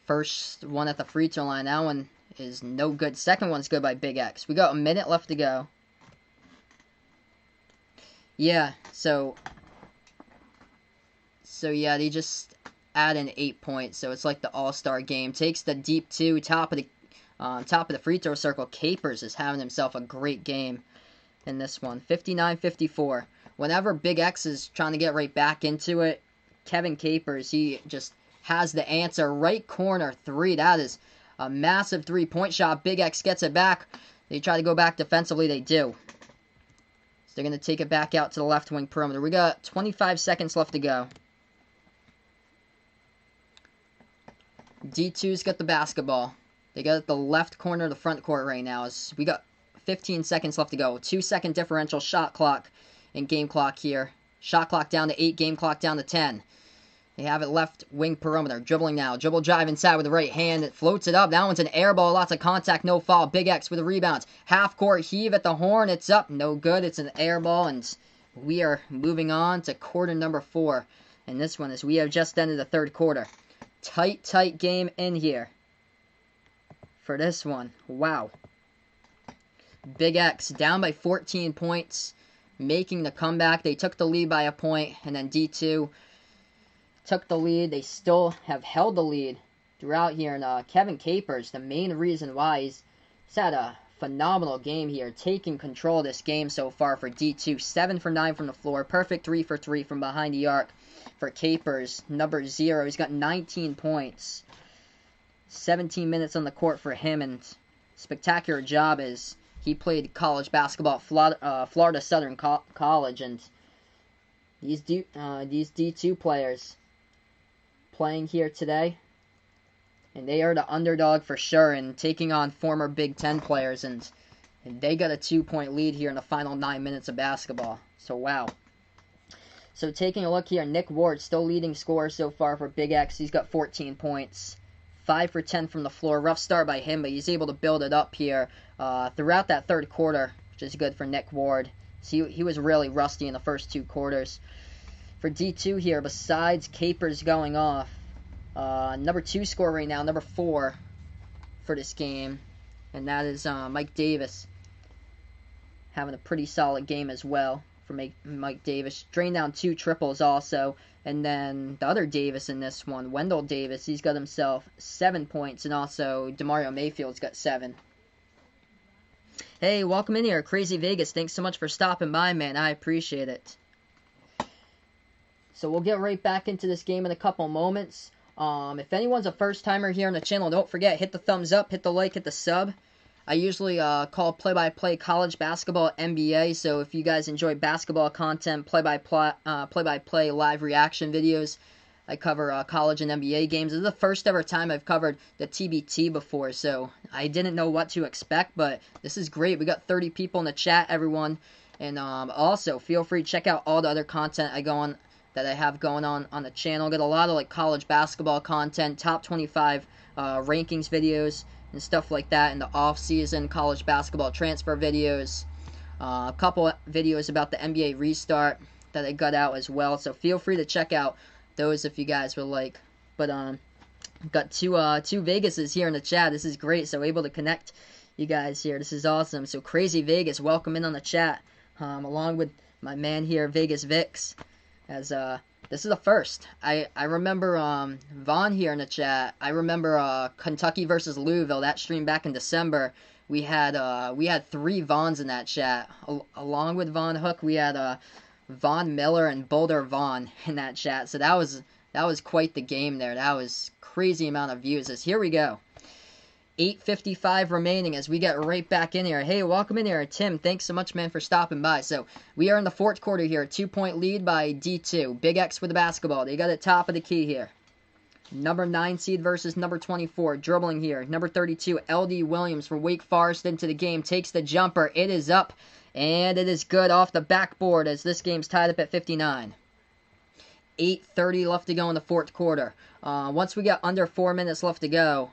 First one at the free throw line. That one is no good. Second one's good by Big X. We got a minute left to go. Yeah, so yeah, they just add in 8 points. So it's like the all-star game. Takes the deep 2, top of the free throw circle. Capers is having himself a great game in this one. 59-54. Whenever Big X is trying to get right back into it, Kevin Capers, he just has the answer. Right corner 3. That is a massive 3-point shot. Big X gets it back. They try to go back defensively. They do. So they're going to take it back out to the left wing perimeter. We got 25 seconds left to go. D2's got the basketball. They got it at the left corner of the front court right now. We got 15 seconds left to go. 2-second differential shot clock and game clock here. Shot clock down to 8, game clock down to 10. They have it left wing perimeter. Dribbling now. Dribble drive inside with the right hand. It floats it up. That one's an air ball. Lots of contact. No foul. Big X with the rebounds. Half court heave at the horn. It's up. No good. It's an air ball. And we are moving on to quarter number 4. And this one is we have just ended the third quarter. Tight game in here for this one. Wow. Big X down by 14 points. Making the comeback. They took the lead by a point. And then D2 took the lead. They still have held the lead throughout here. And Kevin Capers, the main reason why he's had a phenomenal game here, taking control of this game so far for D2. 7 for 9 from the floor. Perfect 3 for 3 from behind the arc for Capers. Number 0. He's got 19 points. 17 minutes on the court for him. And spectacular job as he played college basketball at Florida Southern College. And these D2 players playing here today, and they are the underdog for sure and taking on former Big Ten players, and they got a 2-point lead here in the final 9 minutes of basketball. So wow. So taking a look here, Nick Ward still leading scorer so far for Big X. He's got 14 points. 5 for 10 from the floor. Rough start by him, but he's able to build it up here throughout that third quarter, which is good for Nick Ward. So he was really rusty in the first 2 quarters. For D2 here, besides Capers going off, number 2 scorer right now, number 4 for this game, and that is Mike Davis, having a pretty solid game as well for Mike Davis. Drained down 2 triples also, and then the other Davis in this one, Wendell Davis, he's got himself 7 points, and also DeMario Mayfield's got 7. Hey, welcome in here, Crazy Vegas. Thanks so much for stopping by, man. I appreciate it. So we'll get right back into this game in a couple moments. If anyone's a first-timer here on the channel, don't forget, hit the thumbs up, hit the like, hit the sub. I usually call play-by-play college basketball NBA, so if you guys enjoy basketball content, play-by-play live reaction videos, I cover college and NBA games. This is the first ever time I've covered the TBT before, so I didn't know what to expect, but this is great. We got 30 people in the chat, everyone. And also, feel free to check out all the other content that I have going on the channel. Got a lot of like college basketball content, top 25 rankings videos and stuff like that in the off-season, college basketball transfer videos, a couple videos about the NBA restart that I got out as well. So feel free to check out those if you guys would like. But got two Vegases here in the chat. This is great. So able to connect you guys here. This is awesome. So Crazy Vegas, welcome in on the chat, along with my man here, Vegas Vix. As this is the first. I remember Vaughn here in the chat. I remember Kentucky versus Louisville, that stream back in December. We had 3 Vaughns in that chat. Along with Vaughn Hook, we had Vaughn Miller and Boulder Vaughn in that chat. So that was quite the game there. That was crazy amount of views. As here we go. 8:55 remaining as we get right back in here. Hey, welcome in here, Tim. Thanks so much, man, for stopping by. So we are in the fourth quarter here. 2-point lead by D2. Big X with the basketball. They got it top of the key here. Number 9 seed versus number 24. Dribbling here. Number 32, LD Williams from Wake Forest into the game. Takes the jumper. It is up, and it is good off the backboard as this game's tied up at 59. 8:30 left to go in the fourth quarter. Once we get under 4 minutes left to go,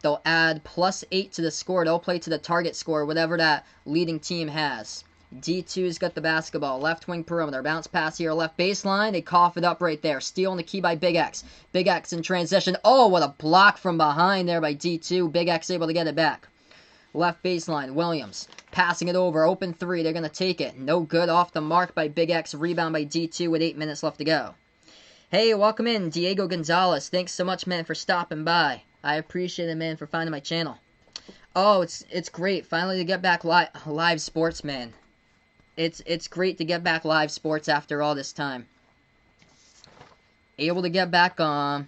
they'll add +8 to the score. They'll play to the target score, whatever that leading team has. D2's got the basketball. Left wing perimeter. Bounce pass here. Left baseline. They cough it up right there. Steal on the key by Big X. Big X in transition. Oh, what a block from behind there by D2. Big X able to get it back. Left baseline. Williams passing it over. Open 3. They're going to take it. No good off the mark by Big X. Rebound by D2 with 8 minutes left to go. Hey, welcome in, Diego Gonzalez. Thanks so much, man, for stopping by. I appreciate it, man, for finding my channel. Oh, it's great. Finally to get back live sports, man. It's great to get back live sports after all this time. Able to get back a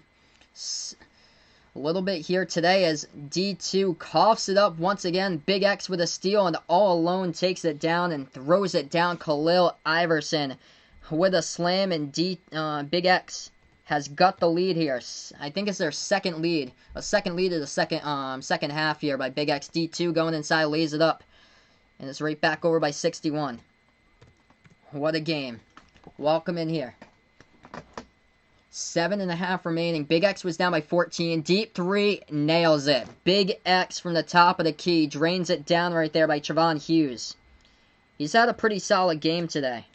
little bit here today as D2 coughs it up once again. Big X with a steal and all alone takes it down and throws it down. Khalil Iverson with a slam, and Big X has got the lead here. I think it's their second lead. A second lead of the second half here by Big X. D2 going inside, lays it up. And it's right back over by 61. What a game. Welcome in here. 7.5 remaining. Big X was down by 14. Deep 3, nails it. Big X from the top of the key. Drains it down right there by Trevon Hughes. He's had a pretty solid game today.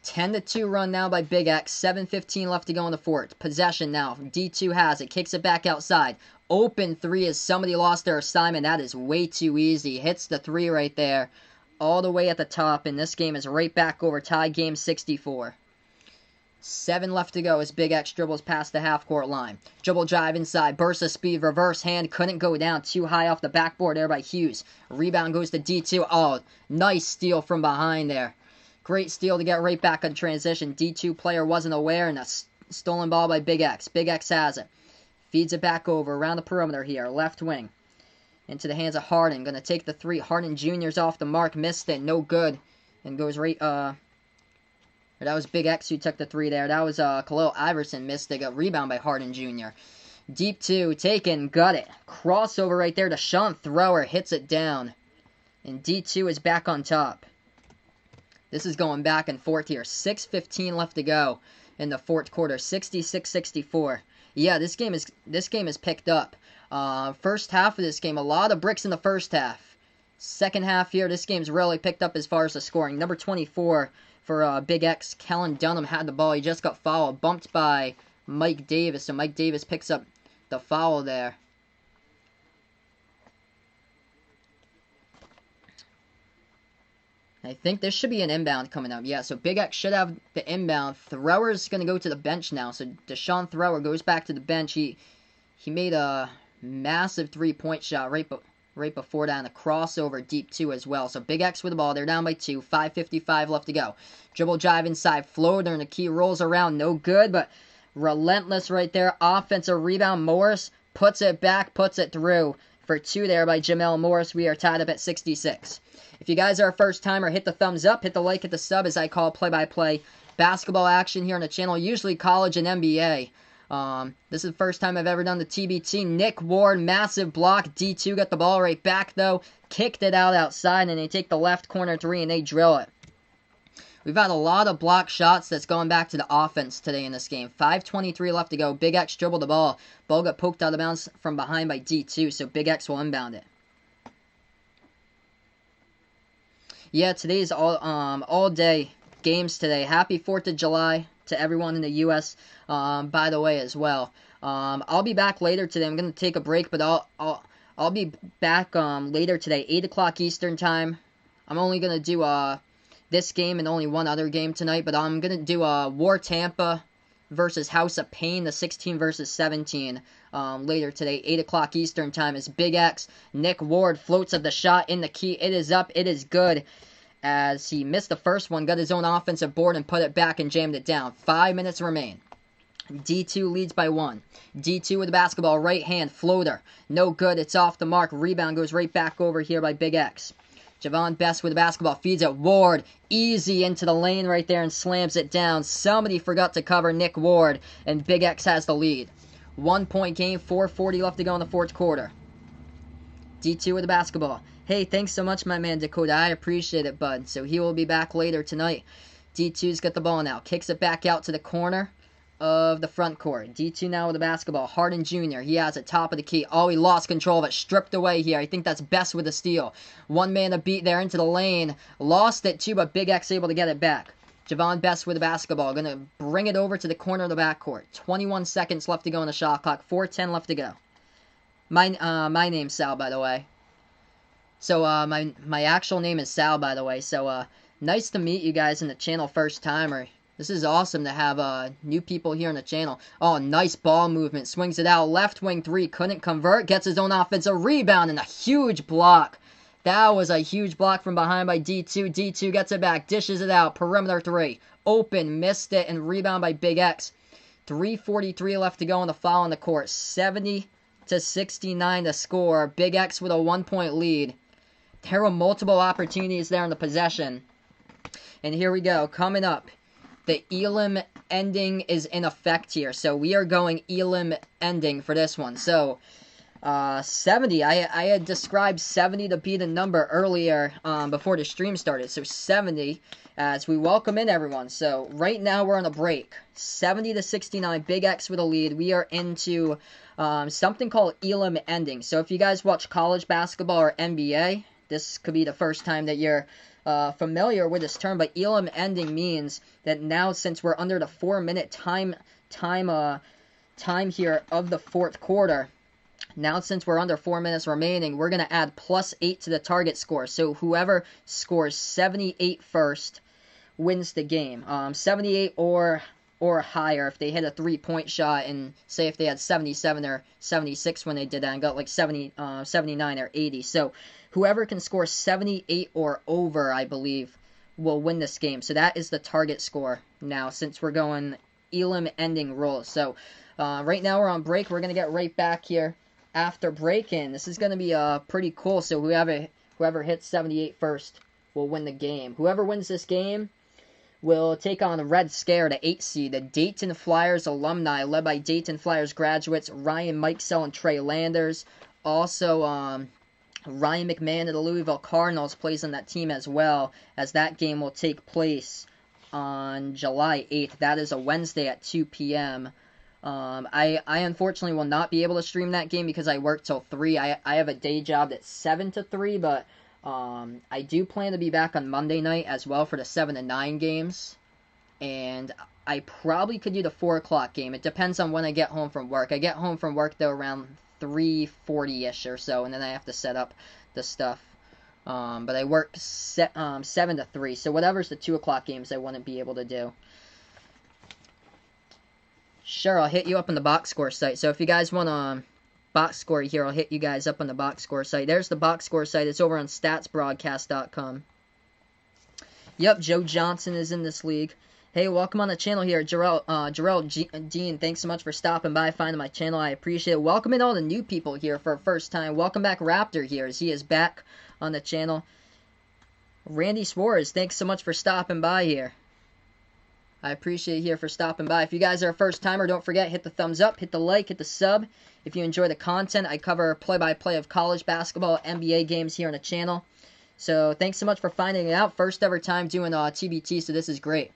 10-2 run now by Big X. 7:15 left to go in the fourth. Possession now. D2 has it. Kicks it back outside. Open 3 as somebody lost their assignment. That is way too easy. Hits the 3 right there. All the way at the top. And this game is right back over. Tie game 64. 7 left to go as Big X dribbles past the half-court line. Dribble drive inside. Burst of speed. Reverse hand. Couldn't go down. Too high off the backboard there by Hughes. Rebound goes to D2. Oh, nice steal from behind there. Great steal to get right back on transition. D2 player wasn't aware, and a stolen ball by Big X. Big X has it. Feeds it back over around the perimeter here. Left wing. Into the hands of Harden. Going to take the 3. Harden Jr.'s off the mark. Missed it. No good. And goes right, that was Big X who took the 3 there. That was, Khalil Iverson missed it. A rebound by Harden Jr. Deep 2. Taken. Got it. Crossover right there to Sean Thrower. Hits it down. And D2 is back on top. This is going back and forth here. 6:15 left to go in the fourth quarter. 66-64. Yeah, this game is picked up. First half of this game, a lot of bricks in the first half. Second half here, this game's really picked up as far as the scoring. Number 24 for Big X, Kellen Dunham had the ball. He just got fouled, bumped by Mike Davis. So Mike Davis picks up the foul there. I think this should be an inbound coming up. Yeah, so Big X should have the inbound. Thrower's going to go to the bench now. So Deshaun Thrower goes back to the bench. He made a massive three-point shot right before that, and a crossover deep 2 as well. So Big X with the ball. They're down by 2. 5:55 left to go. Dribble drive inside. Floater, and the key rolls around. No good, but relentless right there. Offensive rebound. Morris puts it back, puts it through. For 2 there by Jamel Morris. We are tied up at 66. If you guys are a first timer, hit the thumbs up, hit the like, hit the sub, as I call play-by-play basketball action here on the channel, usually college and NBA. This is the first time I've ever done the TBT. Nick Ward, massive block. D2 got the ball right back, though. Kicked it out outside, and they take the left corner 3, and they drill it. We've had a lot of block shots that's going back to the offense today in this game. 5:23 left to go. Big X dribbled the ball. Ball got poked out of bounds from behind by D2, so Big X will inbound it. Yeah, today's all day games today. Happy 4th of July to everyone in the U.S. By the way, as well. I'll be back later today. I'm gonna take a break, but I'll be back later today, 8 o'clock Eastern time. I'm only gonna do this game and only one other game tonight, but I'm gonna do War Tampa versus House of Pain, the 16 versus 17 later today, 8 o'clock Eastern time. Is Big X. Nick Ward floats at the shot in the key. It is up. It is good. As he missed the first one, got his own offensive board and put it back and jammed it down. 5 minutes remain. D2 leads by 1. D2 with the basketball, right hand, floater. No good. It's off the mark. Rebound goes right back over here by Big X. Javon Best with the basketball, feeds it. Ward, easy into the lane right there and slams it down. Somebody forgot to cover Nick Ward, and Big X has the lead. 1 point game, 4:40 left to go in the fourth quarter. D2 with the basketball. Hey, thanks so much, my man Dakota. I appreciate it, bud. So he will be back later tonight. D2's got the ball now. Kicks it back out to the corner of the front court. D2 now with the basketball. Harden Jr. He has it top of the key. Oh, he lost control of it. Stripped away here. I think that's Best with the steal. One man to beat there into the lane. Lost it too, but Big X able to get it back. Javon Best with the basketball. Going to bring it over to the corner of the backcourt. 21 seconds left to go on the shot clock. 4:10 left to go. My name's Sal, by the way. So, my actual name is Sal, by the way. So, nice to meet you guys in the channel first timer. This is awesome to have new people here on the channel. Oh, nice ball movement. Swings it out. Left wing 3. Couldn't convert. Gets his own offensive rebound and a huge block. That was a huge block from behind by D2. D2 gets it back. Dishes it out. Perimeter 3. Open. Missed it. And rebound by Big X. 3:43 left to go in the foul on the court. 70-69 to score. Big X with a 1 point lead. There were multiple opportunities there in the possession. And here we go. Coming up. The Elam ending is in effect here. So we are going Elam ending for this one. So 70. I had described 70 to be the number earlier before the stream started. So 70 as we welcome in everyone. So right now we're on a break. 70 to 69. Big X with a lead. We are into something called Elam ending. So if you guys watch college basketball or NBA, this could be the first time that you're familiar with this term. But Elam ending means that now, since we're under the 4-minute time here of the fourth quarter, now since we're under 4 minutes remaining, we're going to add +8 to the target score. So whoever scores 78 first wins the game. 78 or higher if they hit a 3-point shot, and say if they had 77 or 76 when they did that and got like 79 or 80. So whoever can score 78 or over, I believe, will win this game. So that is the target score now, since we're going Elam ending rules. So right now we're on break. We're going to get right back here after break-in. This is going to be pretty cool. So whoever hits 78 first will win the game. Whoever wins this game will take on Red Scare, the 8 seed, the Dayton Flyers alumni, led by Dayton Flyers graduates Ryan Mikesell and Trey Landers. Also, Ryan McMahon of the Louisville Cardinals plays on that team as well, as that game will take place on July 8th. That is a Wednesday at 2 p.m. I unfortunately will not be able to stream that game because I work till 3. I have a day job that's 7 to 3, but I do plan to be back on Monday night as well for the 7 to 9 games. And I probably could do the 4 o'clock game. It depends on when I get home from work. I get home from work, though, around 3:40-ish or so, and then I have to set up the stuff. But I work 7 to 3, so whatever's the 2 o'clock games I wouldn't be able to do. Sure, I'll hit you up on the box score site. So if you guys want box score here, I'll hit you guys up on the box score site. There's the box score site. It's over on statsbroadcast.com. Yep, Joe Johnson is in this league. Hey, welcome on the channel here, Jarrell Dean. Thanks so much for stopping by, finding my channel. I appreciate it. Welcome in all the new people here for the first time. Welcome back Raptor here, as he is back on the channel. Randy Suarez, thanks so much for stopping by here. I appreciate you here for stopping by. If you guys are a first timer, don't forget, hit the thumbs up, hit the like, hit the sub. If you enjoy the content, I cover play-by-play of college basketball, NBA games here on the channel. So thanks so much for finding it out. First ever time doing TBT, so this is great.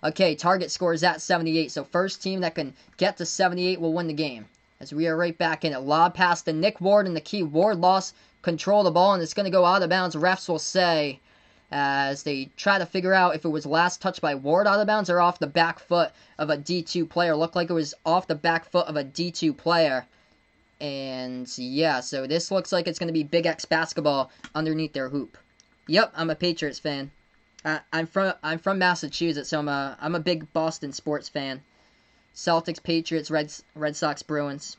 Okay, target score is at 78. So first team that can get to 78 will win the game. As we are right back in it. Lob pass to Nick Ward, and the key. Ward lost control of the ball, and it's going to go out of bounds. Refs will say, as they try to figure out if it was last touched by Ward out of bounds or off the back foot of a D2 player. Looked like it was off the back foot of a D2 player. And yeah, so this looks like it's going to be Big X basketball underneath their hoop. Yep, I'm a Patriots fan. I'm from Massachusetts, so I'm a big Boston sports fan. Celtics, Patriots, Red Sox, Bruins.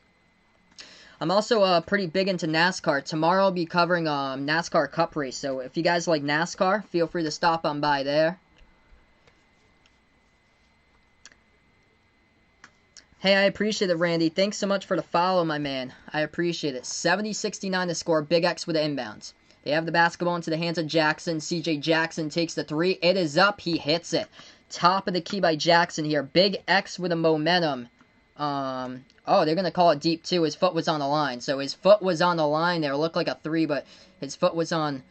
I'm also pretty big into NASCAR. Tomorrow I'll be covering NASCAR Cup race. So if you guys like NASCAR, feel free to stop on by there. Hey, I appreciate it, Randy. Thanks so much for the follow, my man. I appreciate it. 70-69 to score. Big X with the inbounds. They have the basketball into the hands of Jackson. CJ Jackson takes the 3. It is up. He hits it. Top of the key by Jackson here. Big X with a momentum. Oh, they're going to call it deep, too. His foot was on the line. So his foot was on the line there. It looked like a 3, but his foot was on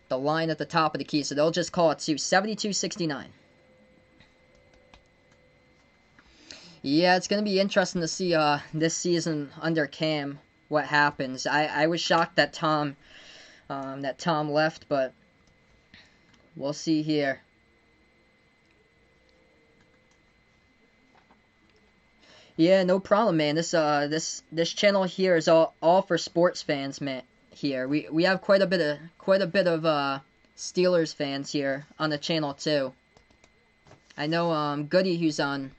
the line at the top of the key. So they'll just call it 2. 72-69. Yeah, it's going to be interesting to see this season under Cam what happens. I was shocked that Tom left, but we'll see here. Yeah, no problem, man. This channel here is all for sports fans, man. Here we have quite a bit of Steelers fans here on the channel too. I know Goody, who's on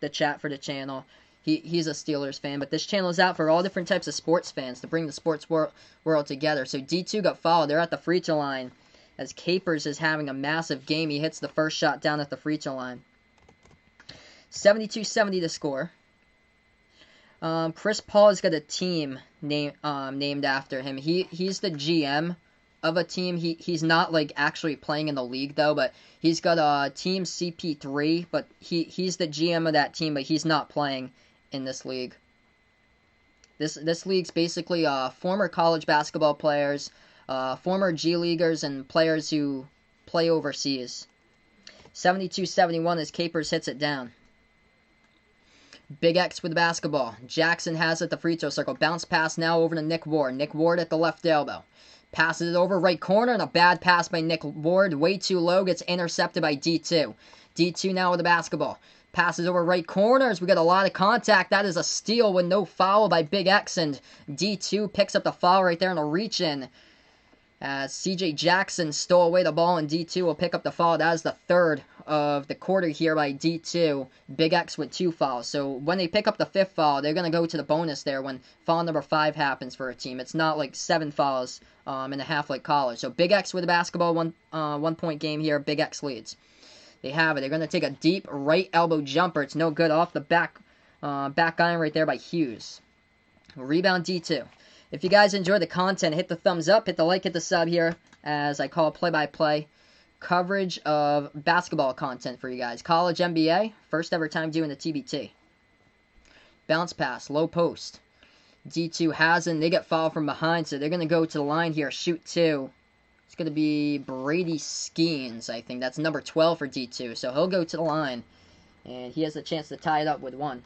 the chat for the channel, he's a Steelers fan, but this channel is out for all different types of sports fans to bring the sports world together. So D2 got fouled. They're at the free throw line as Capers is having a massive game. He hits the first shot down at the free throw line. 72-70 to score. Chris Paul has got a team named after him. He's the GM of a team. He's not like actually playing in the league though, but he's got a team CP3, but he's the GM of that team, but he's not playing in this league. This league's basically former college basketball players, former G Leaguers, and players who play overseas. 72-71 as Capers hits it down. Big X with the basketball. Jackson has it at the free throw circle. Bounce pass now over to Nick Ward. Nick Ward at the left elbow. Passes it over right corner, and a bad pass by Nick Ward. Way too low. Gets intercepted by D2. D2 now with the basketball. Passes over right corners. We got a lot of contact. That is a steal with no foul by Big X, and D2 picks up the foul right there in a reach-in. As CJ Jackson stole away the ball, and D2 will pick up the foul. That is the third of the quarter here by D2. Big X with 2 fouls. So when they pick up the 5th foul, they're going to go to the bonus there when foul number 5 happens for a team. It's not like 7 fouls in a half like college. So Big X with the basketball, 1 point game here. Big X leads. They have it. They're going to take a deep right elbow jumper. It's no good, off the back iron right there by Hughes. Rebound D2. If you guys enjoy the content, hit the thumbs up, hit the like, hit the sub here, as I call play-by-play coverage of basketball content for you guys. College NBA, first ever time doing the TBT. Bounce pass, low post. D2 hasn't. They get fouled from behind, so they're going to go to the line here, shoot 2. It's going to be Brady Skeens, I think. That's number 12 for D2, so he'll go to the line, and he has a chance to tie it up with 1.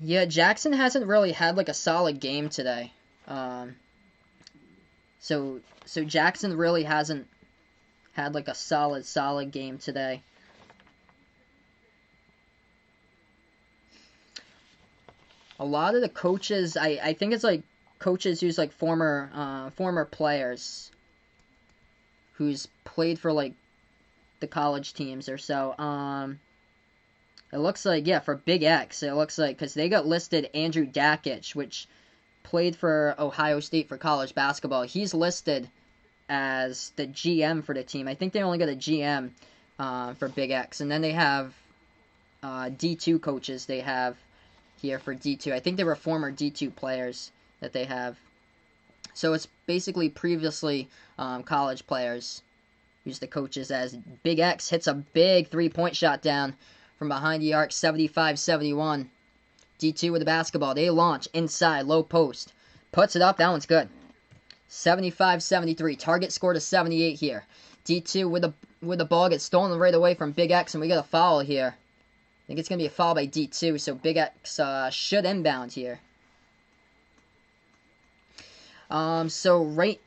Yeah, Jackson hasn't really had like a solid game today. So Jackson really hasn't had like a solid game today. A lot of the coaches, I think it's like coaches who's like former players who's played for like the college teams or so. It looks like, yeah, for Big X, it looks like, because they got listed Andrew Dakich, which played for Ohio State for college basketball. He's listed as the GM for the team. I think they only got a GM for Big X. And then they have D2 coaches they have here for D2. I think they were former D2 players that they have. So it's basically previously college players use the coaches, as Big X hits a big three-point shot down from behind the arc, 75-71. D2 with the basketball. They launch inside, low post. Puts it up. That one's good. 75-73. Target score to 78 here. D2 with the ball gets stolen right away from Big X, and we got a foul here. I think it's going to be a foul by D2, so Big X should inbound here. So right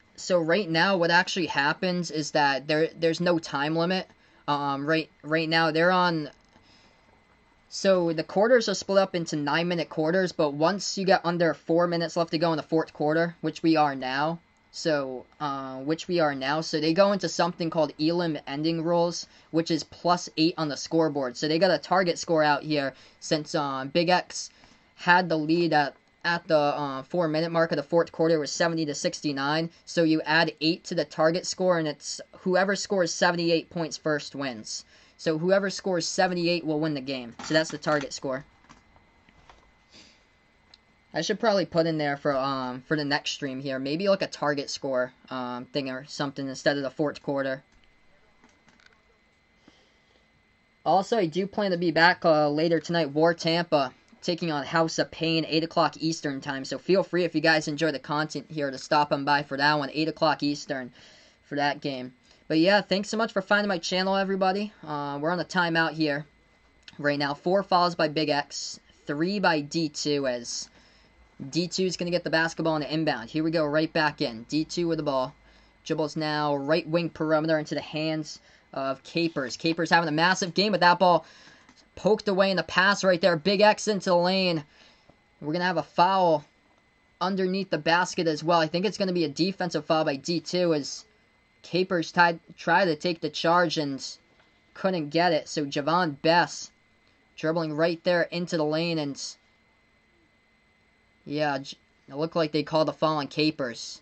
now, what actually happens is that there's no time limit. Right now they're on. So the quarters are split up into 9-minute quarters, but once you get under 4 minutes left to go in the 4th quarter, which we are now, so they go into something called Elam ending rules, which is +8 on the scoreboard. So they got a target score out here since Big X had the lead at the 4-minute mark of the 4th quarter. It was 70-69. So you add 8 to the target score, and it's whoever scores 78 points first wins. So whoever scores 78 will win the game. So that's the target score. I should probably put in there for the next stream here, maybe like a target score thing or something instead of the 4th quarter. Also, I do plan to be back later tonight. War Tampa taking on House of Pain, 8 o'clock Eastern time. So feel free, if you guys enjoy the content here, to stop on by for that one, 8 o'clock Eastern for that game. But yeah, thanks so much for finding my channel, everybody. We're on a timeout here right now. 4 fouls by Big X, 3 by D2, as D2 is going to get the basketball in the inbound. Here we go, right back in. D2 with the ball. Dribbles now right wing perimeter into the hands of Capers. Capers having a massive game, but that ball poked away in the pass right there. Big X into the lane. We're going to have a foul underneath the basket as well. I think it's going to be a defensive foul by D2, as Capers tried to take the charge and couldn't get it. So Javon Bess dribbling right there into the lane, and yeah, it looked like they called the foul on Capers.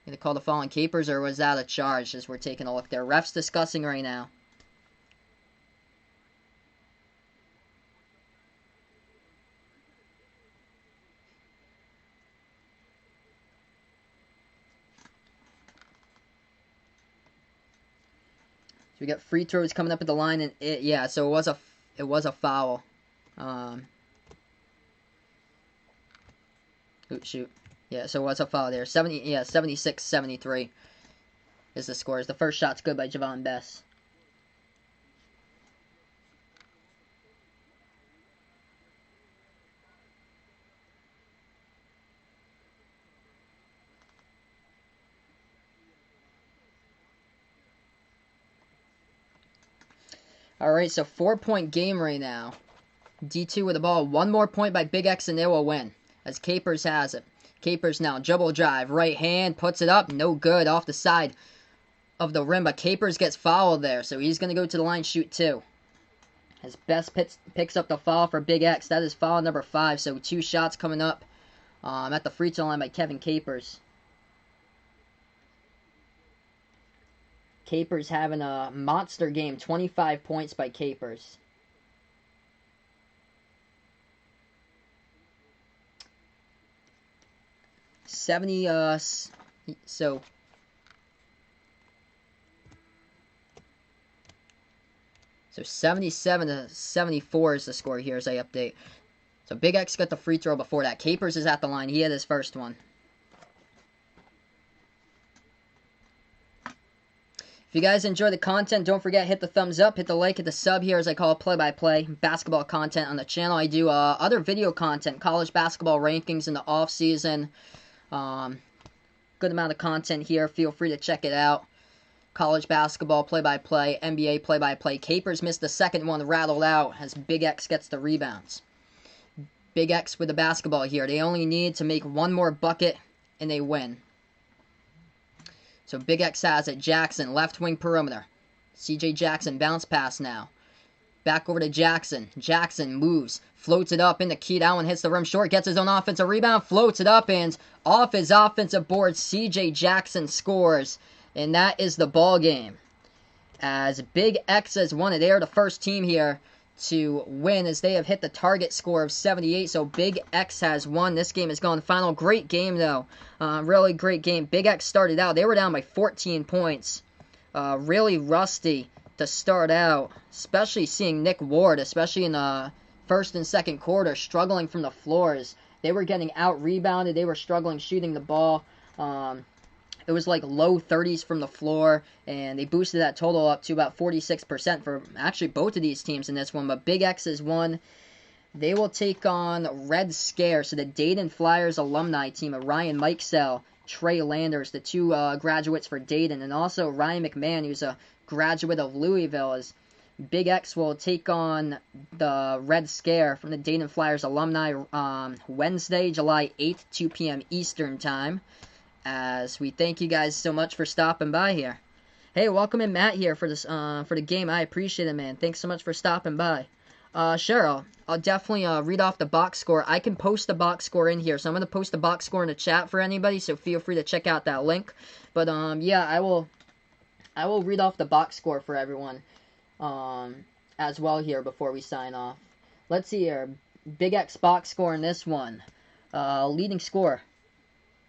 Did they call the foul on Capers, or was that a charge, as we're taking a look there? Refs discussing right now. we got free throws coming up at the line, and so it was a foul. Shoot. Yeah, so it was a foul there. 76-73 is the score. The first shot's good by Javon Bess. Alright, so 4-point game right now. D2 with the ball. One more point by Big X and they will win. As Capers has it. Capers now, dribble drive. Right hand, puts it up. No good. Off the side of the rim. But Capers gets fouled there. So he's going to go to the line, shoot 2. As Best picks up the foul for Big X. That is foul number 5. So 2 shots coming up at the free throw line by Kevin Capers. Capers having a monster game. 25 points by Capers. So 77-74 is the score here as I update. So Big X got the free throw before that. Capers is at the line. He had his first one. If you guys enjoy the content, don't forget, hit the thumbs up, hit the like, hit the sub here as I call it play-by-play basketball content on the channel. I do other video content, college basketball rankings in the off-season. Good amount of content here. Feel free to check it out. College basketball play-by-play, NBA play-by-play. Capers missed the second one, rattled out as Big X gets the rebounds. Big X with the basketball here. They only need to make one more bucket and they win. So Big X has it. Jackson, left wing perimeter. CJ Jackson, bounce pass now. Back over to Jackson. Jackson moves, floats it up into Keat Allen, hits the rim short, gets his own offensive rebound, floats it up, and off his offensive board, CJ Jackson scores. And that is the ball game. As Big X has won it. They are the first team here to win as they have hit the target score of 78. So Big X has won. This game has gone final. Great game, though. Really great game. Big X started out. They were down by 14 points. Really rusty to start out, especially seeing Nick Ward, especially in the first and second quarter, struggling from the floors. They were getting out-rebounded. They were struggling shooting the ball. It was like low 30s from the floor, and they boosted that total up to about 46% for actually both of these teams in this one. But Big X has won. They will take on Red Scare, so the Dayton Flyers alumni team of Ryan Mikesell, Trey Landers, the 2 graduates for Dayton, and also Ryan McMahon, who's a graduate of Louisville. As Big X will take on the Red Scare from the Dayton Flyers alumni Wednesday, July 8th, 2 p.m. Eastern Time. As we thank you guys so much for stopping by here. Hey, welcome in Matt here for this for the game. I appreciate it, man. Thanks so much for stopping by. Sure, I'll definitely read off the box score. I can post the box score in here, so I'm going to post the box score in the chat for anybody, so feel free to check out that link. But yeah, I will read off the box score for everyone as well here before we sign off. Let's see here. Big X box score in this one. Leading score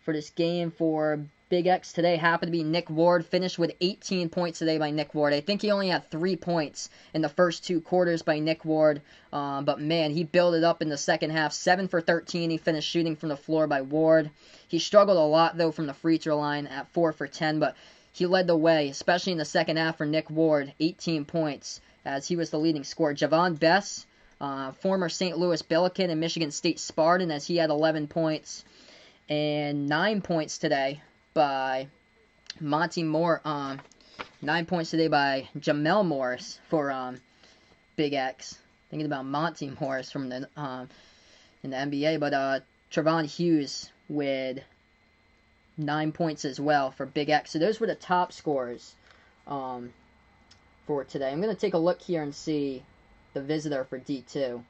for this game for Big X today happened to be Nick Ward. Finished with 18 points today by Nick Ward. I think he only had 3 points in the first 2 quarters by Nick Ward. But man, he built it up in the second half. 7 for 13. He finished shooting from the floor by Ward. He struggled a lot, though, from the free throw line at 4 for 10. But he led the way, especially in the second half for Nick Ward. 18 points as he was the leading scorer. Javon Bess, former St. Louis Billiken and Michigan State Spartan, as he had 11 points. And 9 points today by Monty Moore. 9 points today by Jamel Morris for Big X. Thinking about Monty Morris from the in the NBA, but Trevon Hughes with 9 points as well for Big X. So those were the top scorers for today. I'm going to take a look here and see the visitor for D2.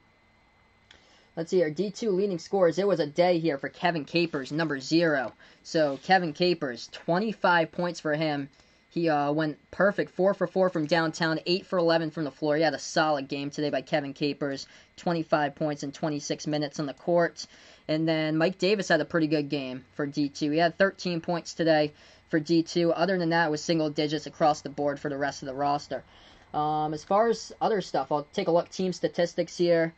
Let's see, our D2 leading scorers. It was a day here for Kevin Capers, number 0. So Kevin Capers, 25 points for him. He went perfect, 4 for 4 from downtown, 8 for 11 from the floor. He had a solid game today by Kevin Capers, 25 points in 26 minutes on the court. And then Mike Davis had a pretty good game for D2. He had 13 points today, for D2. Other than that, it was single digits across the board for the rest of the roster. As far as other stuff, I'll take a look. Team statistics here.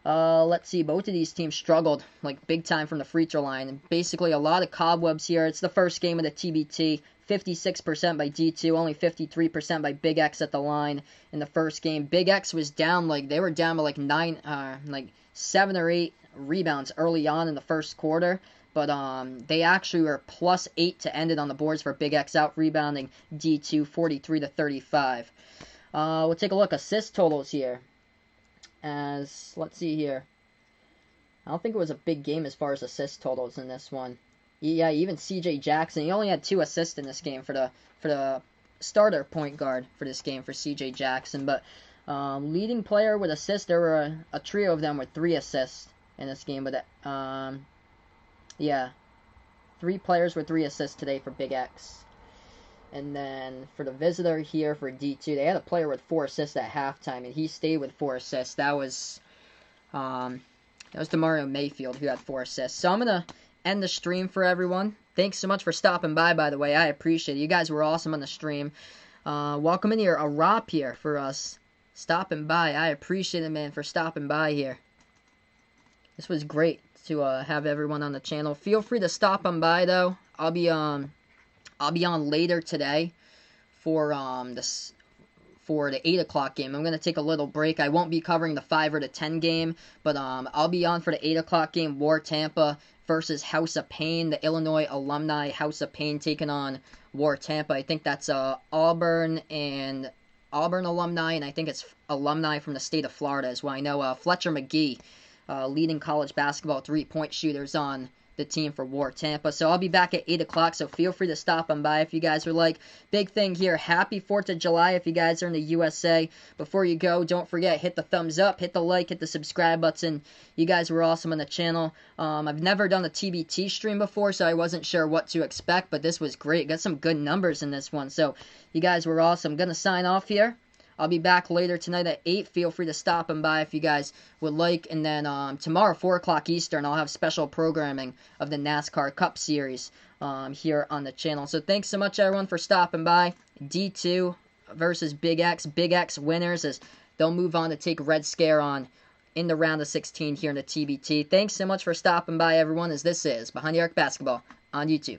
Let's see. Both of these teams struggled, like, big time from the free throw line. And basically, a lot of cobwebs here. It's the first game of the TBT. 56% by D2, only 53% by Big X at the line in the first game. Big X was down, like, they were down by, like, 7 or 8 rebounds early on in the first quarter. But they actually were +8 to end it on the boards for Big X, out rebounding D2 43-35. We'll take a look. Assist totals here. Let's see here. I don't think it was a big game as far as assist totals in this one. Yeah, even CJ Jackson, he only had 2 assists in this game for the starter point guard for this game for CJ Jackson. But leading player with assists, there were a trio of them with 3 assists in this game. But yeah, 3 players with 3 assists today for Big X. And then for the visitor here for D2, they had a player with 4 assists at halftime, and he stayed with 4 assists. That was DeMario Mayfield, who had 4 assists. So I'm gonna end the stream for everyone. Thanks so much for stopping by the way. I appreciate it. You guys were awesome on the stream. Welcome in here, Arap here, for us stopping by. I appreciate it, man, for stopping by here. This was great to have everyone on the channel. Feel free to stop on by, though. I'll be on later today for the 8 o'clock game. I'm going to take a little break. I won't be covering the 5 or the 10 game, but I'll be on for the 8 o'clock game. War Tampa versus House of Pain. The Illinois alumni House of Pain taking on War Tampa. I think that's Auburn alumni, and I think it's alumni from the state of Florida as well. I know Fletcher McGee, leading college basketball 3-point shooters on the team for War Tampa. So I'll be back at 8 o'clock, so feel free to stop on by if you guys would like. Big thing here, happy 4th of July if you guys are in the USA. Before you go, don't forget, hit the thumbs up, hit the like, hit the subscribe button. You guys were awesome on the channel. I've never done a TBT stream before, so I wasn't sure what to expect, but this was great. Got some good numbers in this one, so you guys were awesome. I'm going to sign off here. I'll be back later tonight at 8. Feel free to stop and by if you guys would like. And then tomorrow, 4 o'clock Eastern, I'll have special programming of the NASCAR Cup Series here on the channel. So thanks so much, everyone, for stopping by. D2 versus Big X. Big X winners as they'll move on to take Red Scare on in the round of 16 here in the TBT. Thanks so much for stopping by, everyone, as this is Behind the Arc Basketball on YouTube.